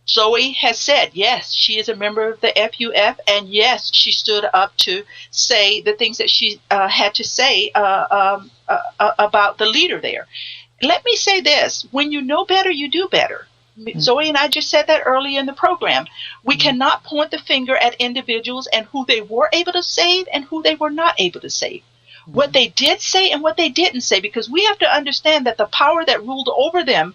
Zoe has said, yes, she is a member of the FUF, and yes, she stood up to say the things that she had to say about the leader there. Let me say this, when you know better, you do better. Zoe and I just said that earlier in the program. We cannot point the finger at individuals and who they were able to save and who they were not able to save. What they did say and what they didn't say, because we have to understand that the power that ruled over them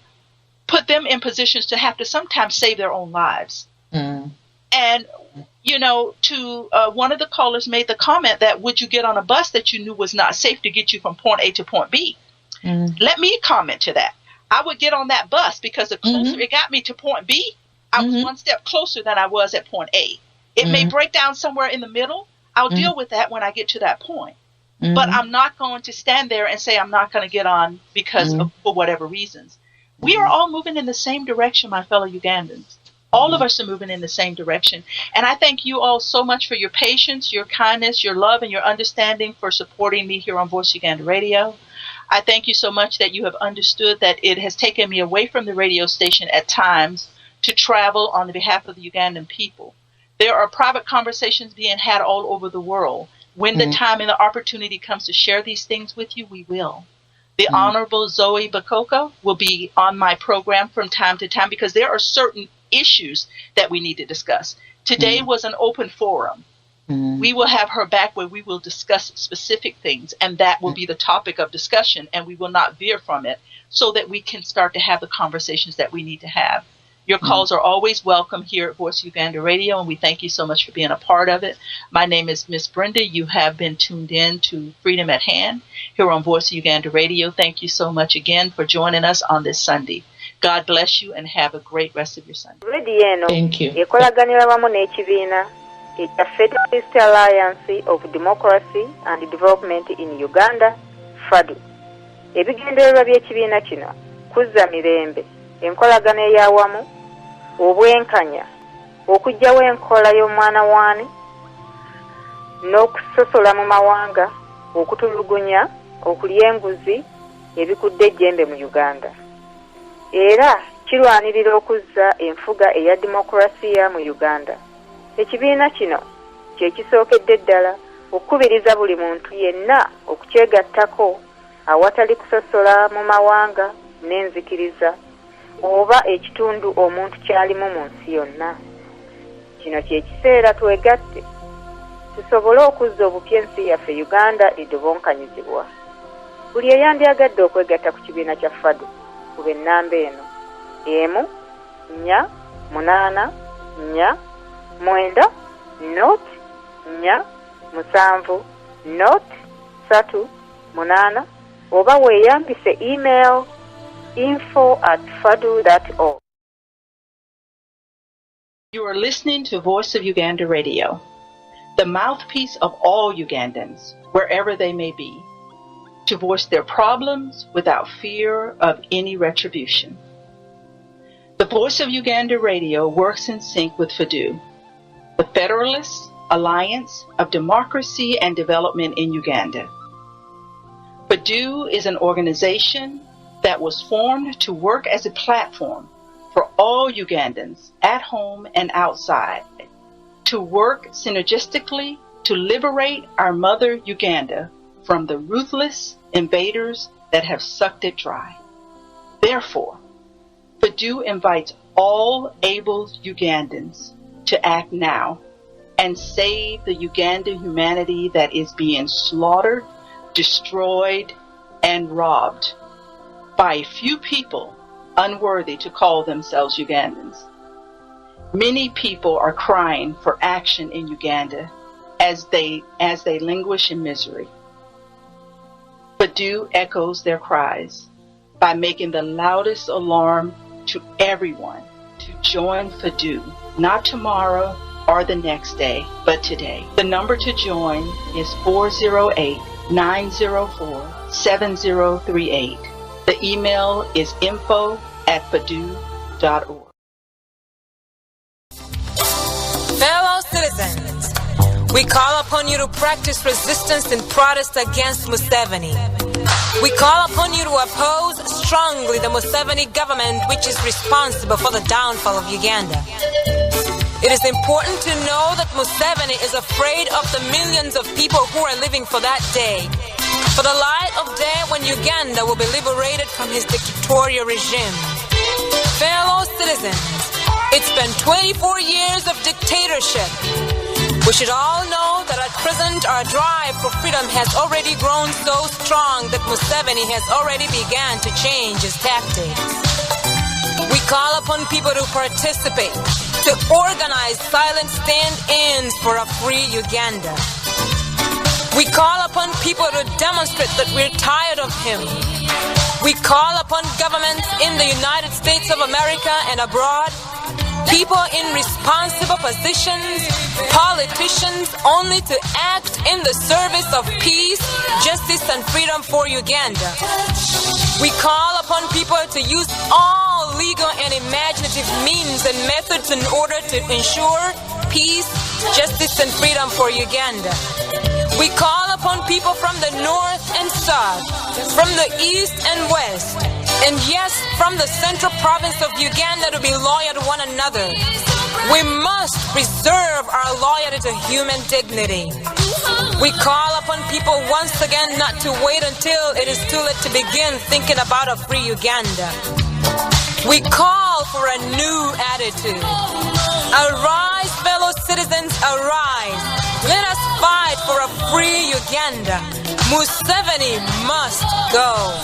put them in positions to have to sometimes save their own lives. And, you know, to one of the callers made the comment that would you get on a bus that you knew was not safe to get you from point A to point B? Let me comment to that. I would get on that bus because the closer it got me to point B, I was one step closer than I was at point A. It may break down somewhere in the middle. I'll deal with that when I get to that point. But I'm not going to stand there and say I'm not going to get on because of, for whatever reasons. We are all moving in the same direction, my fellow Ugandans. All of us are moving in the same direction. And I thank you all so much for your patience, your kindness, your love, and your understanding for supporting me here on Voice Uganda Radio. I thank you so much that you have understood that it has taken me away from the radio station at times to travel on the behalf of the Ugandan people. There are private conversations being had all over the world. When the time and the opportunity comes to share these things with you, we will. The Honorable Zoe Bakoko will be on my program from time to time because there are certain issues that we need to discuss. Today was an open forum. We will have her back where we will discuss specific things, and that will be the topic of discussion, and we will not veer from it so that we can start to have the conversations that we need to have. Your calls are always welcome here at Voice Uganda Radio, and we thank you so much for being a part of it. My name is Miss Brenda. You have been tuned in to Freedom at Hand here on Voice Uganda Radio. Thank you so much again for joining us on this Sunday. God bless you and have a great rest of your Sunday. Thank you. It's a Federalist Alliance of Democracy and Development in Uganda, FADU. Ebigendererwa by'ekibiina kino kuzza mirembe, enkolagana ey'awamu, obwenkanya, okuggyawo enkola y'omwana waani, n'okusosola mu mawanga, okutulugunya, okulya enguzi, ebikudde ejjembe mu Uganda. Era kirwanirira okuzza enfuga eya demokrasiya mu Uganda. Ekibiina kino kye kisookedde ddala okukubiriza buli muntu yenna okukyegattako awatali kusosola mu mawanga n'enzikiriza oba ekitundu omuntu kyalimu mu nsi yonna. Kino kye kiseera twegatte tusobole okuzza obupya ensi yaffe Uganda edobonkanyizibwa. Buli eyandyagadde okwegatta ku kibiina kya FADU kuba ennamba eno 1-4-8-4 not 4-7 not 3-8 oba weeyambise email info@fadu.org. You are listening to Voice of Uganda Radio, the mouthpiece of all Ugandans, wherever they may be, to voice their problems without fear of any retribution. The Voice of Uganda Radio works in sync with FADU, the Federalist Alliance of Democracy and Development in Uganda. Vour is an organization that was formed to work as a platform for all Ugandans at home and outside, to work synergistically to liberate our mother Uganda from the ruthless invaders that have sucked it dry. Therefore, Vour invites all able Ugandans to act now and save the Ugandan humanity that is being slaughtered, destroyed, and robbed by a few people unworthy to call themselves Ugandans. Many people are crying for action in Uganda as they languish in misery. Vour echoes their cries by making the loudest alarm to everyone to join Vour, not tomorrow or the next day, but today. The number to join is 408-904-7038. The email is info@vour.org. Fellow citizens, we call upon you to practice resistance and protest against Museveni. We call upon you to oppose strongly the Museveni government, which is responsible for the downfall of Uganda. It is important to know that Museveni is afraid of the millions of people who are living for that day, for the light of day when Uganda will be liberated from his dictatorial regime. Fellow citizens, it's been 24 years of dictatorship. We should all know that at present our drive for freedom has already grown so strong that Museveni has already begun to change his tactics. We call upon people to participate, to organize silent stand-ins for a free Uganda. We call upon people to demonstrate that we're tired of him. We call upon governments in the United States of America and abroad, people in responsible positions, politicians, only to act in the service of peace, justice, and freedom for Uganda. We call upon people to use all legal and imaginative means and methods in order to ensure peace, justice, and freedom for Uganda. We call upon people from the north and south, from the east and west, and yes, from the central province of Uganda to be loyal to one another. We must preserve our loyalty to human dignity. We call upon people once again not to wait until it is too late to begin thinking about a free Uganda. We call for a new attitude. Arise, fellow citizens, arise. Let us fight for a free Uganda. Museveni must go.